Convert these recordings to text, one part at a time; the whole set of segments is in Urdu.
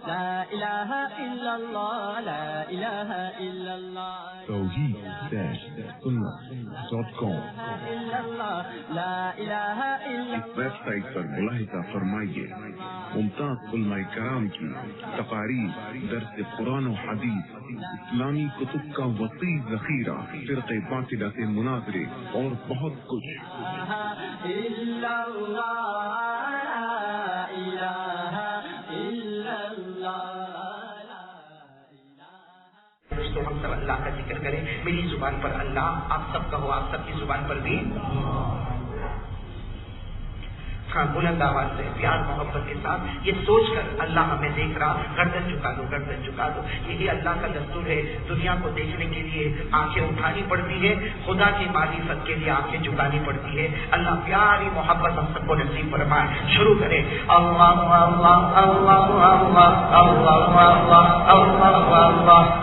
لا الہ الا اللہ لا الہ الا اللہ توحید-sunnah.com اس ویب سائٹ پر ملاحظہ فرمائیے ممتاز علماء کرام کی تقاریر، درس قرآن و حدیث، اسلامی کتب کا وسیع ذخیرہ، فرقہ باطلہ سے مناظرے اور بہت کچھ۔ تو ہم سب اللہ کا ذکر کریں، میری زبان پر اللہ، آپ سب کا ہو، آپ سب کی زبان پر بھی بلند آواز سے پیار محبت کے ساتھ یہ سوچ کر اللہ ہمیں دیکھ رہا، گردن چکا دو، گردن چکا دو۔ یہی اللہ کا دستور ہے، دنیا کو دیکھنے کے لیے آنکھیں اٹھانی پڑتی ہے، خدا کی معرفت کے لیے آنکھیں جھکانی پڑتی ہے۔ اللہ پیاری محبت ہم سب کو نصیب فرمائے۔ شروع کریں، اللہ اللہ اللہ اللہ اللہ اللہ اللہ اللہ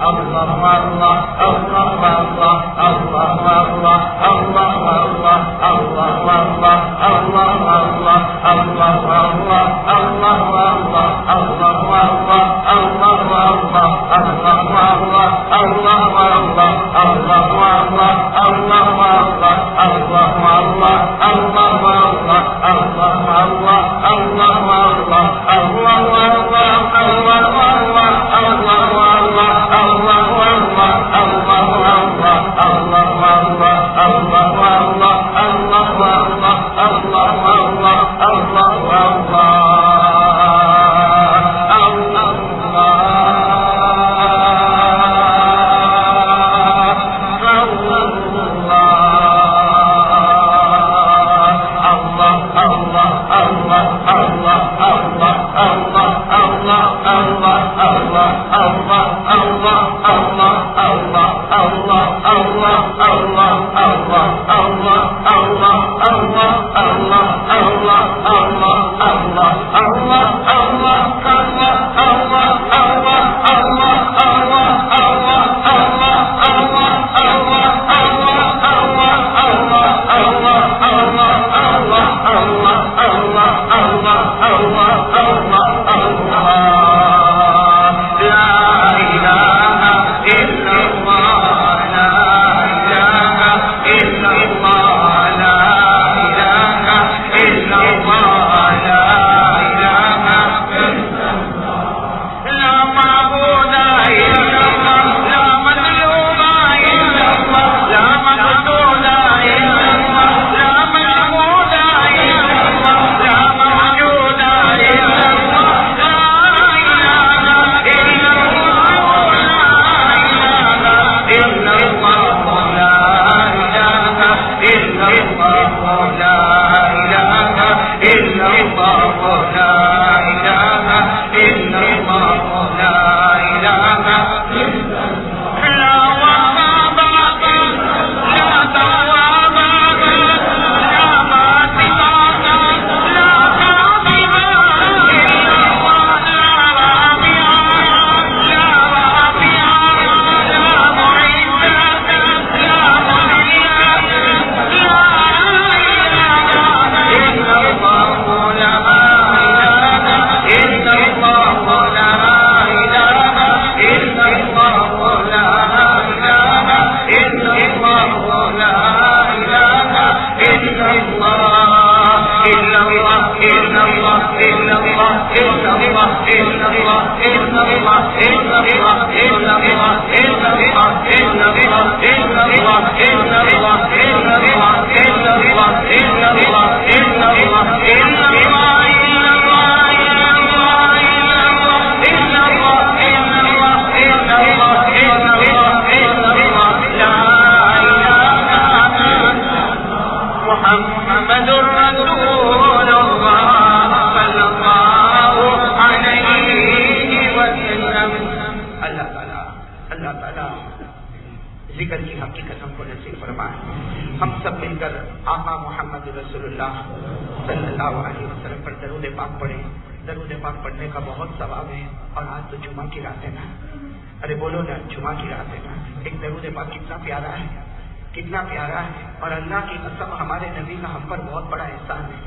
کتنا پیارا ہے، اور اللہ کی قسم ہمارے نبی کا ہم پر بہت بڑا احسان ہے،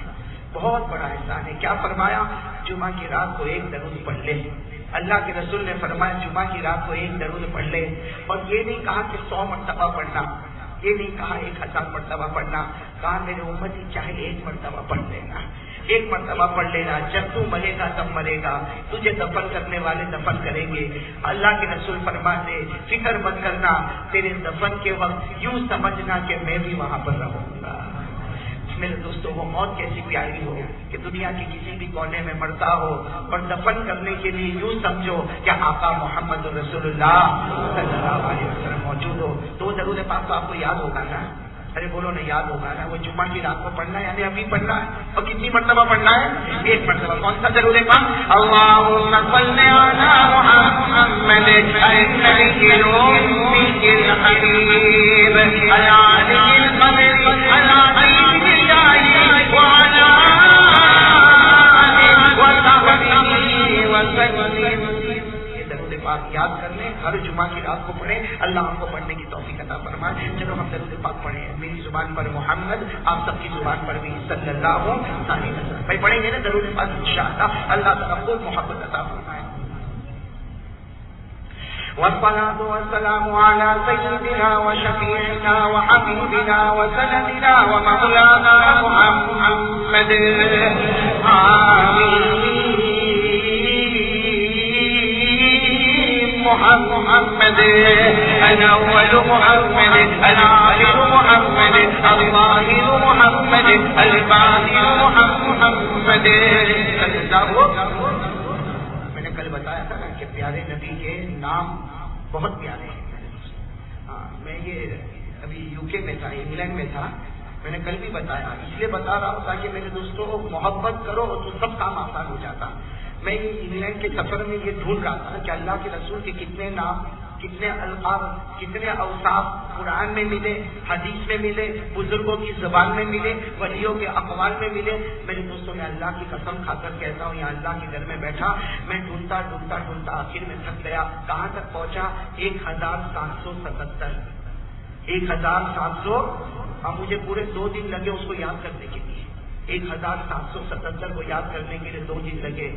بہت بڑا احسان ہے۔ کیا فرمایا؟ جمعہ کی رات کو ایک درود پڑھ لے، اللہ کے رسول نے فرمایا جمعہ کی رات کو ایک درود پڑھ لے، اور یہ نہیں کہا کہ 100 مرتبہ پڑھنا، یہ نہیں کہا 1000 مرتبہ پڑھنا، کہا میرے امتی چاہے 1 مرتبہ پڑھ لینا، 1 مرتبہ پڑھ لینا، جب تو مرے گا تب مرے گا، تجھے دفن کرنے والے دفن کریں گے۔ اللہ کے رسول فرماتے فکر مت کرنا، تیرے دفن کے وقت یوں سمجھنا کہ میں بھی وہاں پر رہوں گا۔ میرے دوستوں، وہ موت کیسی پیاری ہو کہ دنیا کے کسی بھی کونے میں مرتا ہو اور دفن کرنے کے لیے یوں سمجھو کہ آقا محمد رسول اللہ صلی اللہ علیہ وسلم موجود ہو۔ تو درود پاک تو آپ کو یاد ہوگا نا؟ ارے بولو نا، یاد ہوگا نا؟ وہ جمعہ کی رات کو پڑھنا ہے، یعنی ابھی پڑھنا ہے، اور کتنی مرتبہ پڑھنا ہے؟ 1 مرتبہ۔ کون سا درود پاک؟ اللہم صلی علی محمد النبی الامی الحبیب العالی القدر العظیم الجاہ وعلی آلہ وصحبہ وسلم۔ پاک یاد کر لیں، ہر جمعہ کی رات کو پڑھیں، اللہ ہم کو پڑھنے کی توفیق عطا فرمائے۔ چلو ہم درود پاک پڑھیں، میری زبان پر محمد، آپ سب کی زبان پر بھی صلی اللہ علیہ وسلم۔ بھائی پڑھیں گے نا درود پاک انشاءاللہ، اللہ تعالیٰ کو محبت عطا فرمائے۔ والصلاة والسلام على سيدنا وشفيعنا وحبيبنا وسندنا ومولانا محمد محمد الأول محمد العالم محمد الظاهر محمد الباطن محمد۔ میں نے کل بتایا تھا نا کہ پیارے نبی کے نام بہت پیارے ہیں۔ میں یہ ابھی UK میں تھا، انگلینڈ میں تھا، میں نے کل بھی بتایا، اس لیے بتا رہا ہوں تاکہ میرے دوستوں محبت کرو تو سب کام آسان ہو جاتا۔ میں انگلینڈ کے سفر میں یہ ڈھونڈ رہا تھا کہ اللہ کے رسول کے کتنے نام، کتنے القاب، کتنے اوصاف قرآن میں ملے، حدیث میں ملے، بزرگوں کی زبان میں ملے، ولیوں کے اقوال میں ملے۔ میرے دوستوں، میں اللہ کی قسم کھا کر کہتا ہوں، یہاں اللہ کے گھر میں بیٹھا میں ڈھونڈتا ڈھونڈتا ڈھونڈتا آخر میں تھک گیا۔ کہاں تک پہنچا؟ 1777۔ 1700، اب مجھے پورے 2 دن لگے اس کو یاد کرنے کے لیے۔ 1777 کو یاد کرنے کے لیے 2 دن لگے۔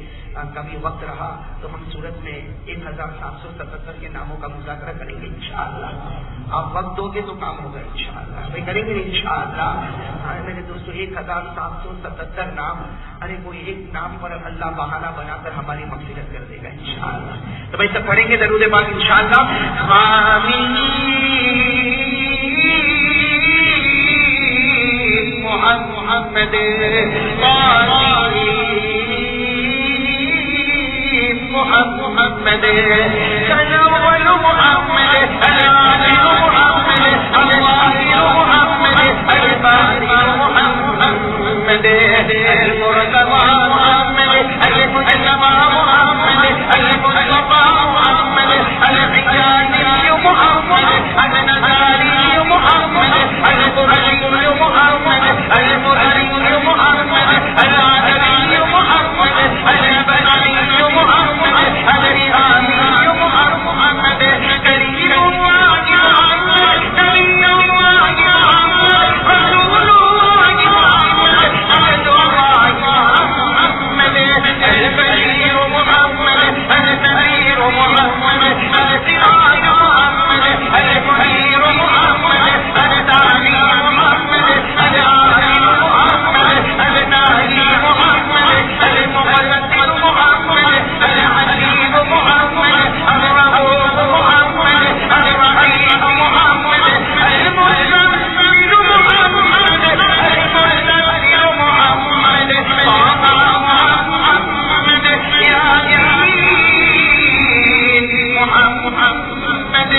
کبھی وقت رہا تو ہم صورت میں 1777 کے ناموں کا مذاکرہ کریں گے انشاءاللہ۔ آپ وقت دو گے تو کام ہوگا انشاءاللہ، بھائی کریں گے انشاءاللہ۔ میرے دوستوں، 1777 نام، ارے کوئی ایک نام پر اللہ بہانہ بنا کر ہماری مغفرت کر دے گا انشاءاللہ۔ تو بھائی سب پڑھیں گے درود پاک انشاءاللہ۔ محمد محمد الأول محمد العالم محمد الظاهر محمد الباطن محمد المرتضى محمد المجتبى محمد المصطفى محمد الحجازي محمد النزاري محمد القرشي محمد المرسي محمد العدوي محمد البدري محمد الرهاني محمد كريم الله محمد نبي الله محمد رسول الله محمد عبد الله محمد البشير محمد النذير محمد السراج محمد المنير محمد الداعي محمد العالم محمد الناهي محمد المقدس محمد الحكيم محمد الرؤوف محمد الرحيم محمد المستغفر محمد المستغفر محمد طه محمد ياسين محمد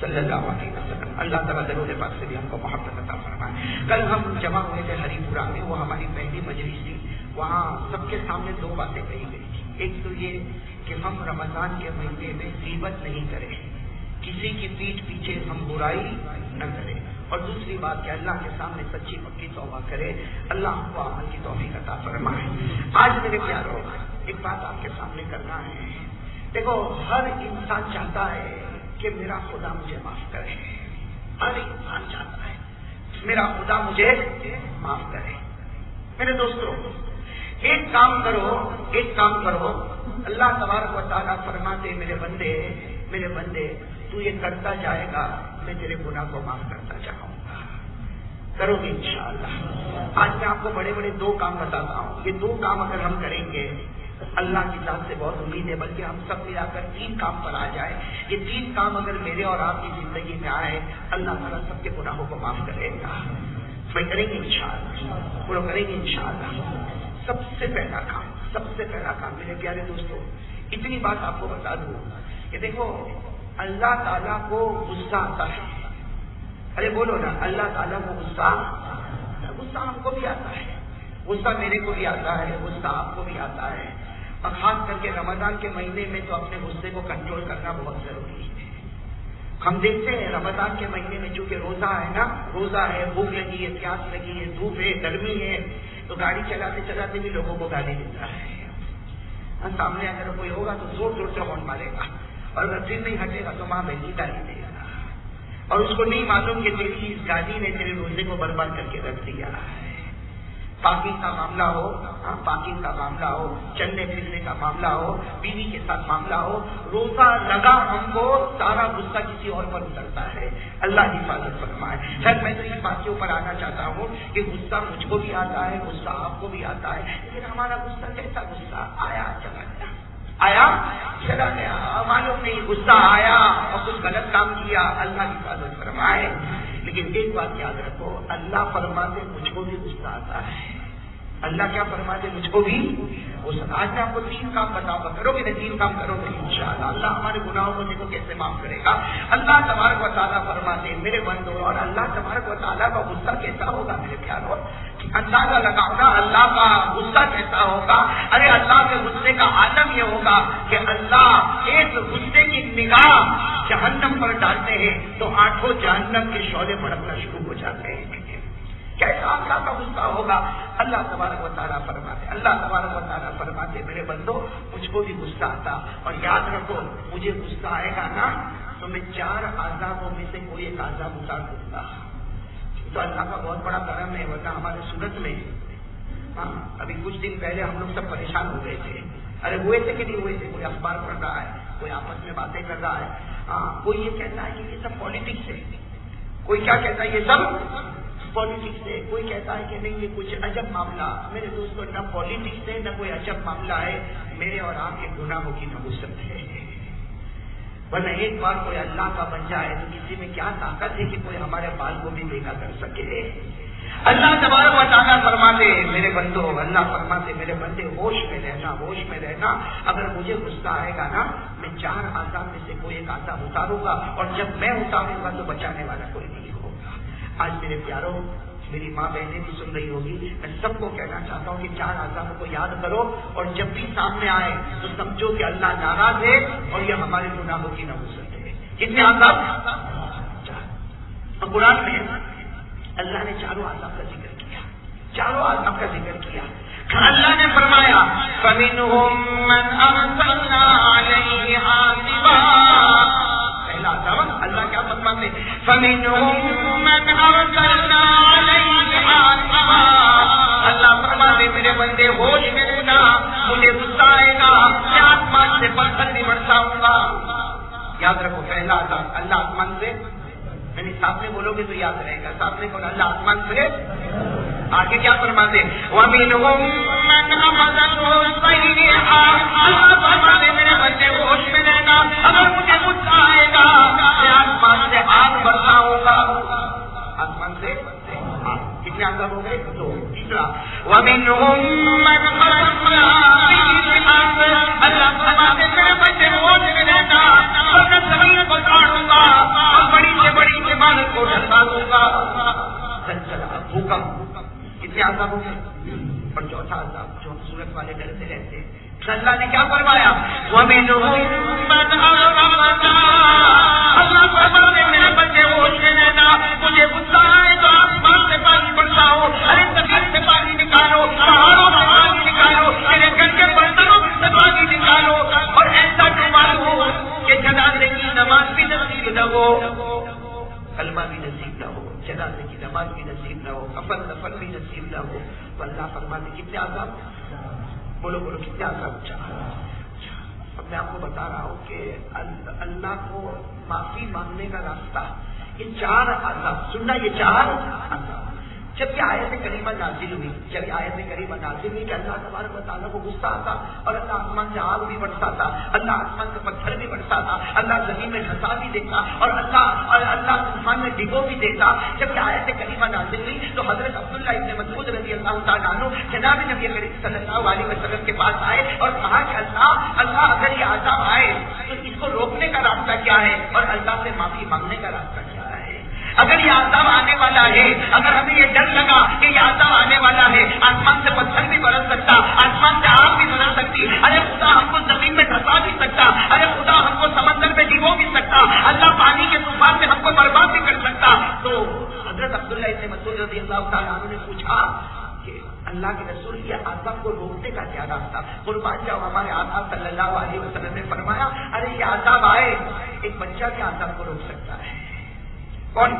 صلی اللہ علیہ وسلم۔ اللہ تعالیٰ درود پاک سے بھی ہم کو محبت عطا فرمائے۔ کل ہم جمع ہوئے تھے ہری پورہ میں، وہ ہماری پہلی مجلس تھی۔ وہاں سب کے سامنے 2 باتیں کہی گئی تھی۔ ایک تو یہ کہ ہم رمضان کے مہینے میں غیبت نہیں کریں، کسی کی پیٹھ پیچھے ہم برائی نہ کریں، اور دوسری بات کہ اللہ کے سامنے سچی پکی توبہ کرے۔ اللہ ہم کو عمل کی توفیق عطا فرمائے۔ آج میرے پیاروں، ایک بات آپ کے سامنے کرنا ہے۔ دیکھو، ہر انسان چاہتا ہے کہ میرا خدا مجھے معاف کرے، ہر انسان چاہتا ہے میرا خدا مجھے معاف کرے۔ میرے دوستوں، ایک کام کرو. اللہ تبارک و تعالیٰ فرماتے میرے بندے تو یہ کرتا جائے گا میں تیرے گناہ کو معاف کرتا جاؤں گا. کرو گے انشاءاللہ. آج میں آپ کو بڑے بڑے 2 کام بتاتا ہوں. یہ 2 کام اگر ہم کریں گے اللہ کی ذات سے بہت امید ہے، بلکہ ہم سب ملا کر 3 کام پر آ جائے. یہ 3 کام اگر میرے اور آپ کی زندگی میں آئے اللہ تعالیٰ سب کے گناہوں کو معاف کرے گا. میں کریں گے انشاءاللہ، وہ کریں گے انشاءاللہ. سب سے پہلا کام میرے پیارے دوستوں، اتنی بات آپ کو بتا دوں کہ دیکھو اللہ تعالیٰ کو غصہ آتا ہے. ارے بولو نا، اللہ تعالیٰ کو غصہ ہم کو بھی آتا ہے، غصہ میرے کو بھی آتا ہے، غصہ آپ کو بھی آتا ہے. اور خاص کر کے رمضان کے مہینے میں تو اپنے غصے کو کنٹرول کرنا بہت ضروری ہے. ہم دیکھتے ہیں رمضان کے مہینے میں چونکہ روزہ ہے، بھوک لگی ہے، پیاس لگی ہے، دھوپ ہے، گرمی ہے، تو گاڑی چلاتے بھی لوگوں کو گالی دیتا ہے. سامنے اگر کوئی ہوگا تو زور سے ہارن مارے گا، اور اگر پھر نہیں ہٹے گا تو ماں بہن گالی دے گا. اور اس کو نہیں معلوم کہ تیری اس گالی نے تیرے روزے کو برباد کر کے رکھ دیا ہے. پاکی کا معاملہ ہو، چلنے پھرنے کا معاملہ ہو، بیوی کے ساتھ معاملہ ہو، روزہ لگا ہم کو سارا غصہ کسی اور پر اترتا ہے. اللہ حفاظت فرمائے. خیر میں تو اس بات کے اوپر آنا چاہتا ہوں کہ غصہ مجھ کو بھی آتا ہے، غصہ آپ کو بھی آتا ہے، لیکن ہمارا غصہ کیسا غصہ؟ آیا چلا گیا، معلوم نہیں غصہ آیا اور کچھ غلط کام کیا. اللہ حفاظت فرمائے. لیکن ایک بات یاد رکھو، اللہ فرماتے مجھ کو بھی غصہ آتا ہے. اللہ کیا فرماتے مجھ کو بھی غصہ. آج میں آپ کو 3 کام بتاؤں گا. کرو گے نا 3 کام کرو گے انشاءاللہ. اللہ ہمارے گناہوں کو دیکھو کیسے معاف کرے گا. اللہ تبارک و تعالیٰ فرماتے میرے بندوں، اور اللہ تبارک و تعالیٰ کا غصہ کیسا ہوگا میرے پیاروں؟ اندازہ لگاؤ اللہ کا غصہ کیسا ہوگا. ارے اللہ کے غصے کا عالم یہ ہوگا کہ اللہ ایک غصے کی نگاہ جہنم پر ڈالتے ہیں تو 8 جہنم کے شعلے بھڑکنا شروع ہو جاتے ہیں. کیسا اللہ کا غصہ ہوگا. اللہ تبارک و تعالیٰ فرماتے میرے بندو مجھ کو بھی غصہ آتا. اور یاد رکھو مجھے غصہ آئے گا نا تو میں 4 عذابوں میں سے کوئی ایک عذاب اتار دوں گا. تو اللہ کا بہت بڑا کرم ہے. ورنہ ہمارے صورت میں ابھی کچھ دن پہلے ہم لوگ سب پریشان ہو گئے تھے. ارے ہوئے تھے کہ نہیں ہوئے تھے؟ کوئی اخبار پڑھ رہا ہے، کوئی آپس میں باتیں کر رہا ہے. کوئی یہ کہتا ہے کہ یہ سب پالیٹکس ہے، کوئی کیا کہتا ہے یہ سب پالیٹکس ہے، کوئی کہتا ہے کہ نہیں یہ کچھ عجب معاملہ. میرے دوستوں نہ پالیٹکس ہے نہ کوئی عجب معاملہ ہے، میرے اور آپ کے گناہوں کی نحوست ہے. ورنہ ایک بار کوئی اللہ کا بن جائے تو کسی میں کیا طاقت ہے کہ کوئی ہمارے بال کو بھی دیکھا کر سکے. اللہ تبارک و تعالیٰ فرماتے میرے بندو، اللہ فرماتے میرے بندے ہوش میں رہنا. اگر مجھے غصہ آئے گا نا میں 4 عذاب میں سے کوئی ایک عذاب اتاروں گا، اور جب میں اتاروں گا تو بچانے والا کوئی نہیں ہوگا. آج میرے پیاروں میری ماں بہنیں بھی سن رہی ہوگی، میں سب کو کہنا چاہتا ہوں کہ 4 عذابوں کو یاد کرو، اور جب بھی سامنے آئے تو سمجھو کہ اللہ ناراض ہے اور یہ ہمارے گناہوں کی نحوست ہے. کتنے عذاب؟ 4. اور قرآن میں اللہ نے 4 عذاب کا ذکر کیا. اللہ نے فرمایا فَمِنْهُمْ مَنْ أَرْسَلْنَا عَلَيْهِ حَاصِبًا. پہلا عذاب اللہ کیا فرماتے ہیں؟ فَمِنْهُمْ مَنْ أَرْسَلْنَا عَلَيْهِ حَاصِبًا. اللہ فرماتے میرے بندے ہوش میں رہنا، مجھے غصہ آئے گا میں آسمان سے پتھر بھی برساؤں گا. یاد رکھو پہلا عذاب اللہ آسمان سے، یعنی سامنے بولو گے تو یاد رہے گا. سامنے بولو اللہ آسمان سے. آگے کیا فرماتے وَمِنْهُمْ مَنْ أَخَذَتْهُ الصَّيْحَةُ. اللہ فرماتے میرے بندے ہوش میں رہنا، اگر مجھے غصہ آئے گا میں آسمان سے آگ برساؤں گا. آسمان سے آگ. کتنے عذاب ہو گئے؟ 2. تیسرا وَمِنْهُمْ مَنْ خَسَفْنَا بِهِ الْأَرْضَ. اللہ فرماتے میرے بندے ہوش میں رہنا، اور میں زمین کو کاٹوں گا اور بڑی سے بڑی عمارت کو ڈھسا دوں گا. زلزلہ، بھوکمپ. کتنے عذاب ہو گئے؟ اور 4تھا عذاب جو ہم سورت والے ڈرتے رہتے ہیں. اللہ نے کیا فرمایا وَمِنْهُمْ مَنْ أَغْرَقْنَا. اللہ فرماتے میرے بندے ہوش میں رہنا، مجھے غصہ آئے تو آسمان سے پانی برساؤ، ارے زمین سے پانی نکالو، پہاڑوں سے پانی نکالو، میرے گھر کے برتنوں سے پانی نکالو، اور ایسا ڈبا ہو کہ جنازے کی نماز بھی نصیب نہ ہو، کلمہ بھی نصیب نہ ہو، جنازے کی نماز بھی نصیب نہ ہو، کفن دفن بھی نصیب نہ ہو تو اللہ فرماتے کتنے عذاب، بولو بولو کتنے عذاب چاہا۔ اب میں آپ کو بتا رہا ہوں کہ اللہ کو معافی مانگنے کا راستہ یہ 4 عذاب سننا، یہ 4 عذاب۔ جب یہ آیت کریمہ نازل ہوئی، جب یہ آیت کریمہ نازل ہوئی کہ اللہ تبارک و تعالیٰ کو غصہ آتا اور اللہ آسمان سے آگ بھی برساتا، اللہ آسمان سے پتھر بھی برساتا، اللہ زمین میں دھسا بھی دیتا اور اللہ طوفان میں ڈگو بھی دیتا۔ جب یہ آیت کریمہ نازل ہوئی تو حضرت عبداللہ ابن مسعود رضی اللہ تعالیٰ عنہ جناب نبی کریم صلی اللہ علیہ وسلم کے پاس آئے اور کہا کہ اللہ اگر یہ عذاب آئے تو اس کو روکنے کا راستہ کیا ہے اور اللہ سے معافی مانگنے کا راستہ کیا ہے؟ اگر یہ عذاب آنے والا ہے، اگر ہمیں یہ ڈر لگا کہ یہ عذاب آنے والا ہے، آسمان سے پتھر بھی برس سکتا، آسمان سے آگ بھی برس سکتی، ارے خدا ہم کو زمین میں دھسا بھی سکتا، ارے خدا ہم کو سمندر میں ڈبو بھی سکتا، اللہ پانی کے طوفان سے ہم کو برباد بھی کر سکتا۔ تو حضرت عبداللہ ابن مسعود رضی اللہ تعالیٰ عنہ نے پوچھا کہ اللہ کے رسول یہ عذاب کو روکنے کا کیا راستہ؟ قربان جاؤ ہمارے آقا صلی اللہ علیہ وسلم نے فرمایا ارے یہ عذاب آئے، ایک بچہ کے عذاب کو روک سکتا ہے۔ کون؟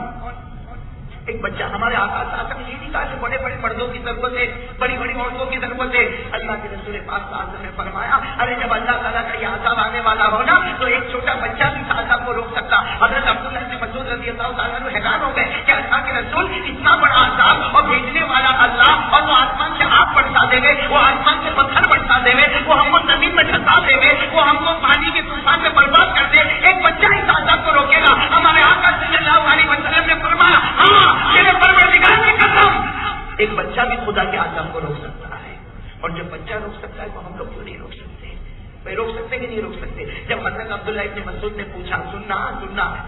ایک بچہ۔ ہمارے آقا صاحب نے نہیں کہا کہ بڑے بڑے مردوں کی ضرورت ہے، بڑی بڑی عورتوں کی ضرورت ہے۔ اللہ کے رسول پاک صلی اللہ علیہ وسلم نے فرمایا ارے جب اللہ تعالیٰ کا یہ عذاب آنے والا ہو نا تو ایک چھوٹا بچہ بھی اس عذاب کو روک سکتا۔ حضرت عبداللہ بن مسعود رضی اللہ تعالیٰ عنہ حیران ہو گئے کہ اللہ کے رسول اتنا بڑا عذاب اور بھیجنے والا اللہ، اور وہ آسمان سے آگ برسا دے گے، وہ آسمان سے پتھر برسا دے گے، وہ ہم کو زمین میں دھسا دے گے، وہ ہم کو پانی کے طوفان میں برباد کر دے، ایک بچہ اس عذاب کو روکے گا؟ ہمارے آقا صلی اللہ علیہ وسلم نے فرمایا ہاں میرے پروردگار کی قسم ایک بچہ بھی خدا کے عذاب کو روک سکتا ہے۔ اور جب بچہ روک سکتا ہے تو ہم لوگ کیوں نہیں روک سکتے؟ بھائی روک سکتے کہ نہیں روک سکتے؟ جب حضرت عبداللہ ابن مسعود نے پوچھا سننا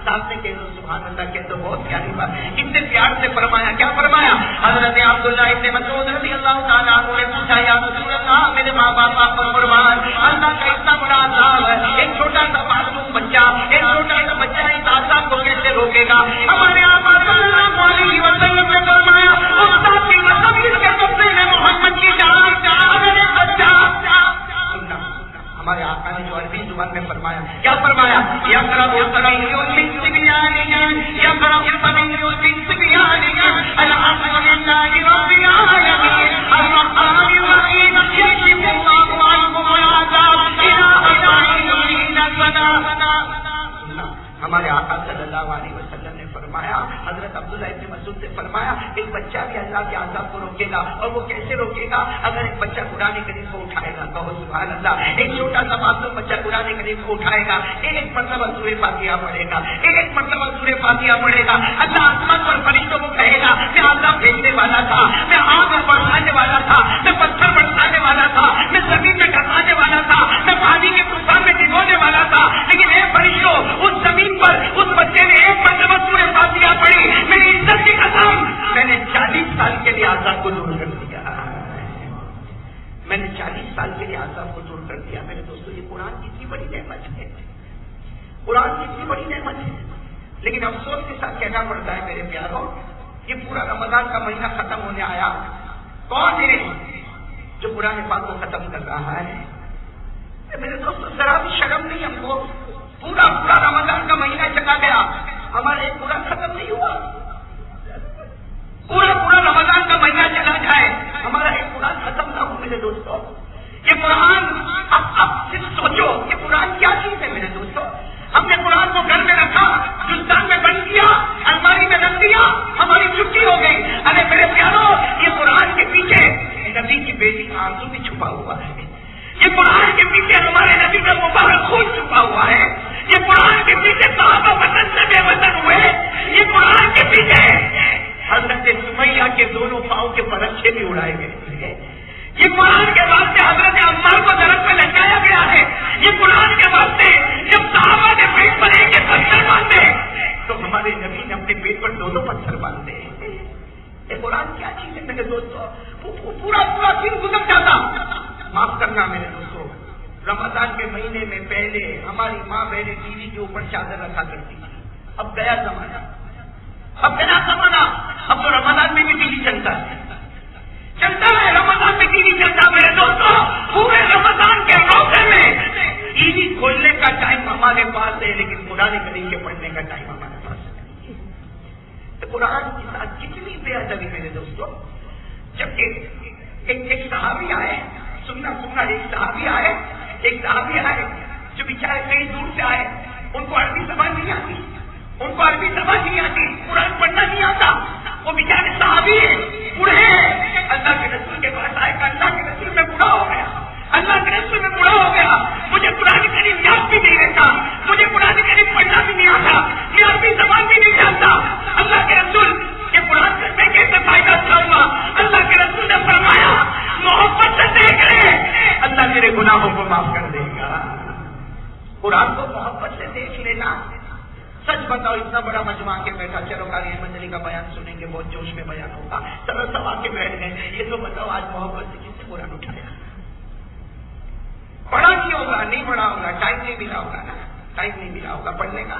ساتھ میں کہہ دو سبحان اللہ کہہ دو، بہت پیاری بات، اتنے پیار سے فرمایا، کیا فرمایا؟ حضرت عبداللہ ابن مسعود رضی اللہ تعالیٰ عنہ نے پوچھا یا رسول اللہ میرے ماں باپ آپ پر قربان، اللہ کا اتنا بڑا عذاب ہے، ایک چھوٹا سا معصوم بچہ، ایک چھوٹا سا بچہ اس عذاب کو کیسے روکے گا؟ ہمارے آقا صلی اللہ علیہ وسلم نے فرمایا استاد کی قسم اس کے قبضے میں محمد کی جان، اگر ایک بچہ ہمارے آقا نے جو عربی زبان میں فرمایا، کیا فرمایا؟ یقرب الصبی من صبیانہ، یقرب الصبی من صبیانہ، الحمدللہ رب العالمین الرحمن الرحیم، یکشف اللہ عنکم العذاب الہ ہمارے آقا صلی اللہ علیہ وسلم نے فرمایا، حضرت عبداللہ ابن مسعود نے فرمایا ایک بچہ بھی اللہ کے عذاب کو روکے گا، اور وہ کیسے روکے گا؟ اگر ایک بچہ قرآن کریم کو اٹھائے گا، کہو سبحان اللہ، ایک چھوٹا سا معصوم بچہ قرآن کریم کو اٹھائے گا، ایک مرتبہ سورہ فاتحہ پڑھے گا، ایک مرتبہ سورہ فاتحہ پڑھے گا، اللہ آسمان پر فرشتوں کو کہے گا میں عذاب بھیجنے والا تھا، میں آگ برسانے والا تھا، میں پتھر برسانے والا تھا، میں زمین میں ڈھسانے والا تھا، میں پانی کے طوفان میں ڈبونے والا تھا، لیکن اے فرشتوں اس زمین پر اس بچے نے ایک مرتبہ سورہ فاتحہ پڑھی، میری عزت کی قسم میں نے 40 سال کے لیے عذاب کو دور کر دیا، میں نے 40 سال کے لیے عذاب کو دور کر دیا۔ میرے دوستو یہ قرآن کتنی بڑی نعمت ہے، قرآن کتنی بڑی نعمت ہے، لیکن افسوس کے ساتھ کہنا پڑتا ہے میرے پیاروں یہ پورا رمضان کا مہینہ ختم ہونے آیا، کون ہے جو قرآن پاک کو ختم کر رہا ہے؟ میرے دوستو ذرا بھی شرم نہیں ہم کو؟ پورا رمضان کا مہینہ چلا گیا، ہمارا ایک قرآن ختم نہیں ہوا، پورا رمضان کا مہینہ چلا جائے ہمارا ایک قرآن ختم نہ ہو۔ میرے دوستو یہ قرآن اب صرف سوچو یہ قرآن کیا چیز ہے میرے دوستو؟ ہم نے قرآن کو گھر میں رکھا، ہندوستان میں بند کیا، الماری میں رکھ دیا، ہماری چھٹی ہو گئی۔ ارے میرے پیاروں یہ قرآن کے پیچھے نبی کی بیٹی کا آنسو بھی چھپا ہوا ہے، یہ قرآن کے پیچھے ہمارے نبی کا مبارک خون چھپا ہوا ہے، یہ قرآن کے پیچھے صحابہ وطن سے بے وطن ہوئے، یہ قرآن کے پیچھے حضرت سمیہ کے دونوں پاؤں کے پرچھے بھی اڑائے گئے، یہ قرآن کے واسطے حضرت عمار کو درخت میں لٹکایا گیا ہے، یہ قرآن کے واسطے جب صحابہ نے پیٹ پر ایک پتھر باندھے تو ہمارے نبی نے اپنے پیٹ پر 2 پتھر باندھے۔ یہ قرآن کیا چیز ہے میرے دوستوں؟ پورا دن گزر جاتا۔ معاف کرنا میرے دوستوں، رمضان کے مہینے میں پہلے ہماری ماں بہنیں ٹی وی کے اوپر چادر رکھا کرتی تھی، اب گیا زمانہ، اب تو رمضان میں بھی ٹی وی چلتا ہے رمضان میں ٹی وی چلتا۔ میرے دوستوں پورے رمضان کے موقع میں ٹی وی کھولنے کا ٹائم ہمارے پاس ہے، لیکن قرآن کریم کے پڑھنے کا ٹائم ہمارے پاس ہے۔ قرآن کے ساتھ کتنی بے ادبی میرے دوستوں، جبکہ ایک صحابی آئے، سننا ایک صحابی آئے جو بیچارے کئی دور سے آئے، ان کو عربی زبان نہیں آتی، قرآن پڑھنا نہیں آتا، وہ بیچارے صحابی ہیں، بوڑھے ہیں، اللہ کے رسول کے پاس آئے کہ اللہ کے رسول میں بوڑھا ہو گیا، مجھے قرآن کریم یاد بھی نہیں رہتا، مجھے قرآن کریم پڑھنا بھی نہیں آتا، میں عربی زبان بھی نہیں جانتا، اللہ کے رسول یہ قرآن سے کیسے فائدہ اٹھاؤں گا؟ اللہ کے رسول نے فرمایا محبت سے دیکھ لے، اللہ میرے گناہوں کو معاف کر دے گا۔ قرآن کو محبت سے دیکھ لینا۔ سچ بتاؤ، اتنا بڑا مجمع کے بیٹھا، چلو قاری احمد علی کا بیان سنیں گے، بہت جوش میں بیان ہوگا، چلو سب آ کے بیٹھ گئے، یہ تو بتاؤ آج محبت سے کس سے قرآن اٹھایا؟ پڑھا نہیں ہوگا، نہیں پڑھا ہوگا، ٹائم نہیں ملا ہوگا پڑھنے کا۔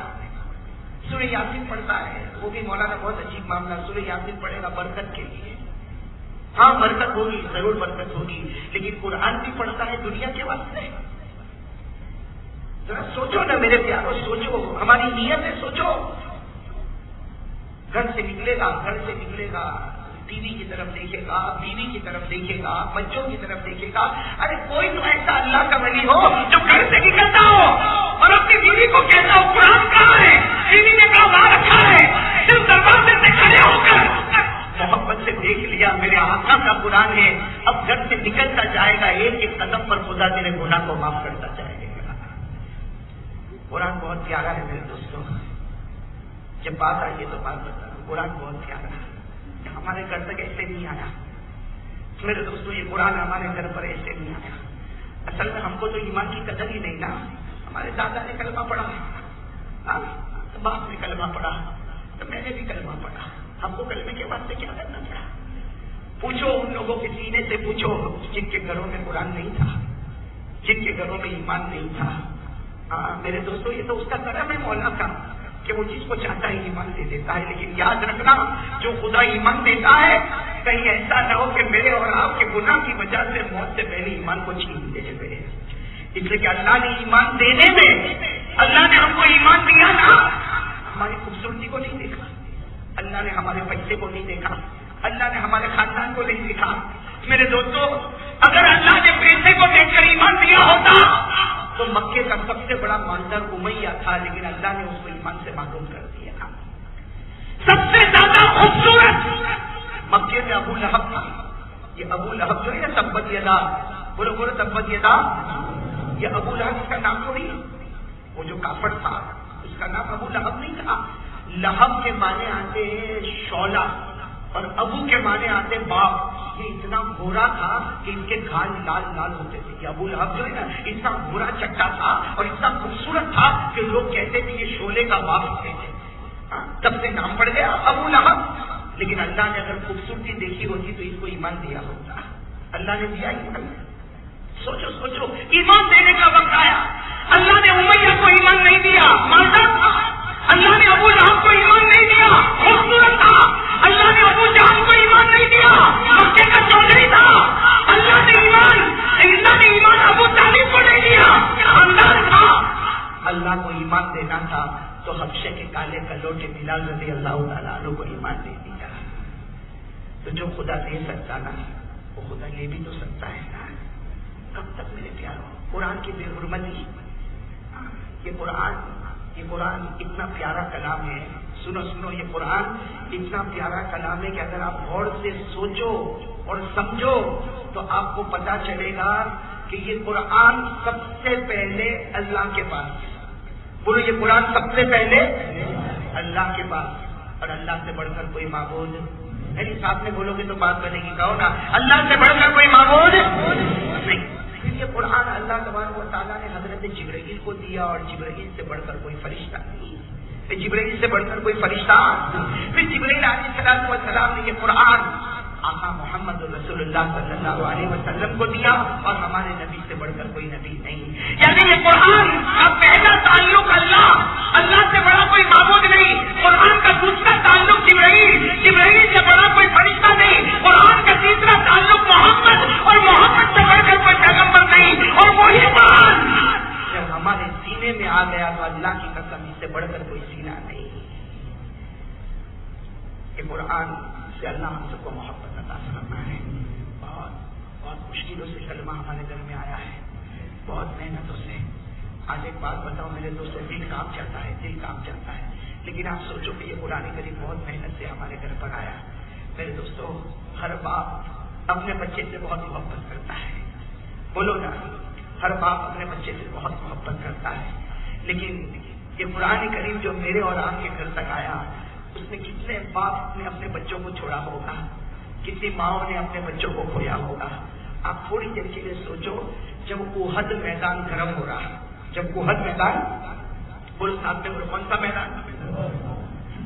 سورہ یاسین پڑھتا ہے، وہ بھی مولانا بہت عجیب معاملہ، سورہ یاسین پڑھے گا برکت کے لیے، ہاں برکت ہوگی، ضرور برکت ہوگی، لیکن قرآن بھی پڑھتا ہے دنیا کے واسطے۔ ذرا سوچو نا میرے پیاروں، سوچو، ہماری نیت ہے، سوچو۔ گھر سے نکلے گا، ٹی وی کی طرف دیکھے گا، بیوی کی طرف دیکھے گا، بچوں کی طرف دیکھے گا، ارے کوئی تو ایسا اللہ کا ولی ہو جو گھر سے نکلتا ہو اور اپنی بیوی کو کہتا ہو قرآن کہاں ہے؟ بیوی نے کہا وہاں رکھا ہے، صرف دروازے سے کھڑے ہو کر محبت سے دیکھ لیا میرے آقا کا قرآن ہے، اب گھر سے نکلتا جائے گا، ایک قدم پر خدا تیرے گناہ کو معاف کرتا جائے گا۔ قرآن بہت پیارا ہے میرے دوستوں، جب بات آئی ہے تو بات بتا رہا ہوں، قرآن بہت پیارا ہے، ہمارے گھر تک ایسے نہیں آیا میرے دوستوں، یہ قرآن ہمارے گھر پر ایسے نہیں آیا۔ اصل میں ہم کو تو ایمان کی قدر ہی نہیں نا، ہمارے دادا نے کلمہ پڑھا، تو باپ نے کلمہ پڑھا، تو میں نے بھی کلمہ پڑھا، ہم کو کلمے کے واسطے کیا کرنا پڑا؟ پوچھو ان لوگوں کے سینے سے پوچھو جن کے گھروں میں قرآن نہیں تھا، جن کے گھروں میں ایمان نہیں تھا۔ میرے دوستوں، یہ تو اس کا کرم ہے مولا کا کہ وہ جس کو چاہتا ہے ایمان دے دیتا ہے، لیکن یاد رکھنا جو خدا ایمان دیتا ہے کہیں ایسا نہ ہو کہ میرے اور آپ کے گناہ کی وجہ سے موت سے پہلے ایمان کو چھین دے دے، اس لیے کہ اللہ نے ایمان دینے میں، اللہ نے ہم کو ایمان دیا نا، ہماری خوبصورتی کو نہیں دیکھا، اللہ نے ہمارے پیسے کو نہیں دیکھا، اللہ نے ہمارے خاندان کو نہیں دیکھا۔ میرے دوستوں، اگر اللہ نے پیسے کو دیکھ کر ایمان دیا ہوتا تو مکے کا سب سے بڑا مالدار امیہ تھا، لیکن اللہ نے اس کو ایمان سے محروم کر دیا تھا۔ سب سے زیادہ خوبصورت مکے میں ابو لہب تھا، یہ ابو لہب جو ہے نا، تبت یدا، بولو تبت یدا، یہ ابو لہب اس کا نام تو نہیں، وہ جو کافر تھا اس کا نام ابو لہب نہیں تھا۔ لہب کے معنی آتے ہیں شعلہ، اور ابو کے معنی آتے باپ۔ یہ اتنا گورا تھا کہ ان کے گھال لال لال ہوتے تھے، یہ ابو لہب جو ہے نا اتنا گورا چٹا تھا اور اتنا خوبصورت تھا کہ لوگ کہتے تھے یہ شعلے کا باپ تھے، تب سے نام پڑ گیا ابو لہب۔ لیکن اللہ نے اگر خوبصورتی دیکھی ہوتی تو اس کو ایمان دیا ہوتا، اللہ نے دیا ایمان۔ سوچو، ایمان دینے کا وقت آیا، اللہ نے امیہ کو ایمان نہیں دیا، مالدار تھا، اللہ نے ابو لہب کو ایمان نہیں دیا، خوبصورت تھا، اللہ نے ابو جہل کو ایمان نہیں دیا، مکے کا چودھری تھا، اللہ نے ایمان ابو طالب کو نہیں دیا، خاندان تھا، اللہ کو ایمان دینا تھا تو حبشے کے کالے کلوٹے بلال رضی اللہ تعالیٰ عنہ کو ایمان دے دیا۔ تو جو خدا دے سکتا نا وہ خدا لے بھی تو سکتا ہے نا۔ کب تک میرے پیاروں قرآن کی بے حرمتی، یہ قرآن اتنا پیارا کلام ہے، سنو یہ قرآن اتنا پیارا کلام ہے کہ اگر آپ غور سے سوچو اور سمجھو تو آپ کو پتا چلے گا کہ یہ قرآن سب سے پہلے اللہ کے پاس، بولو یہ قرآن سب سے پہلے اللہ کے پاس، اور اللہ سے بڑھ کر کوئی معبود میری ساتھ میں بولو گے تو بات بنے گی، کہو نا اللہ سے بڑھ کر کوئی معبود نہیں۔ یہ قرآن اللہ تبارک و تعالیٰ نے حضرت جبرائیل کو دیا، اور جبرائیل سے بڑھ کر کوئی فرشتہ نہیں، جبرائیل سے بڑھ کر کوئی فرشتہ، پھر جبرائیل علیہ السلام نے یہ قرآن آقا محمد رسول اللہ صلی اللہ علیہ وسلم کو دیا، اور ہمارے نبی سے بڑھ کر کوئی نبی نہیں۔ یعنی یہ قرآن کا پہلا تعلق اللہ سے بڑا کوئی معبود نہیں، قرآن کا دوسرا تعلق جبرائیل سے بڑا کوئی فرشتہ نہیں، قرآن کا تیسرا تعلق محمد، اور محمد سے بڑھ کر کوئی پیغمبر نہیں، اور وہی قرآن جب ہمارے سینے میں آ گیا تو اللہ کی قسم اس سے بڑھ کر کوئی سینہ نہیں۔ یہ قرآن سے اللہ ہم سب کو محبت عطا فرمائے. بہت مشکلوں سے کلمہ ہمارے گھر میں آیا ہے, بہت محنتوں سے. آج ایک بات بتاؤ میرے دوستوں, دل کام چلتا ہے, دل کام چلتا ہے, لیکن آپ سوچو کہ یہ قرآن کریم بہت محنت سے ہمارے گھر پر آیا. میرے دوستوں, ہر باپ اپنے بچے سے بہت محبت کرتا ہے, بولو نا, ہر باپ اپنے بچے سے بہت محبت کرتا ہے. لیکن یہ قرآن کریم جو میرے اور آپ کے گھر تک آیا, اس میں کتنے باپ نے اپنے بچوں کو چھوڑا ہوگا, کتنی ماؤں نے اپنے بچوں کو کھویا ہوگا. آپ تھوڑی دیر کے لیے سوچو, جب احد میدان گرم ہو رہا, جب احد میدان, بولو ساتھ میں, کون سا میدان,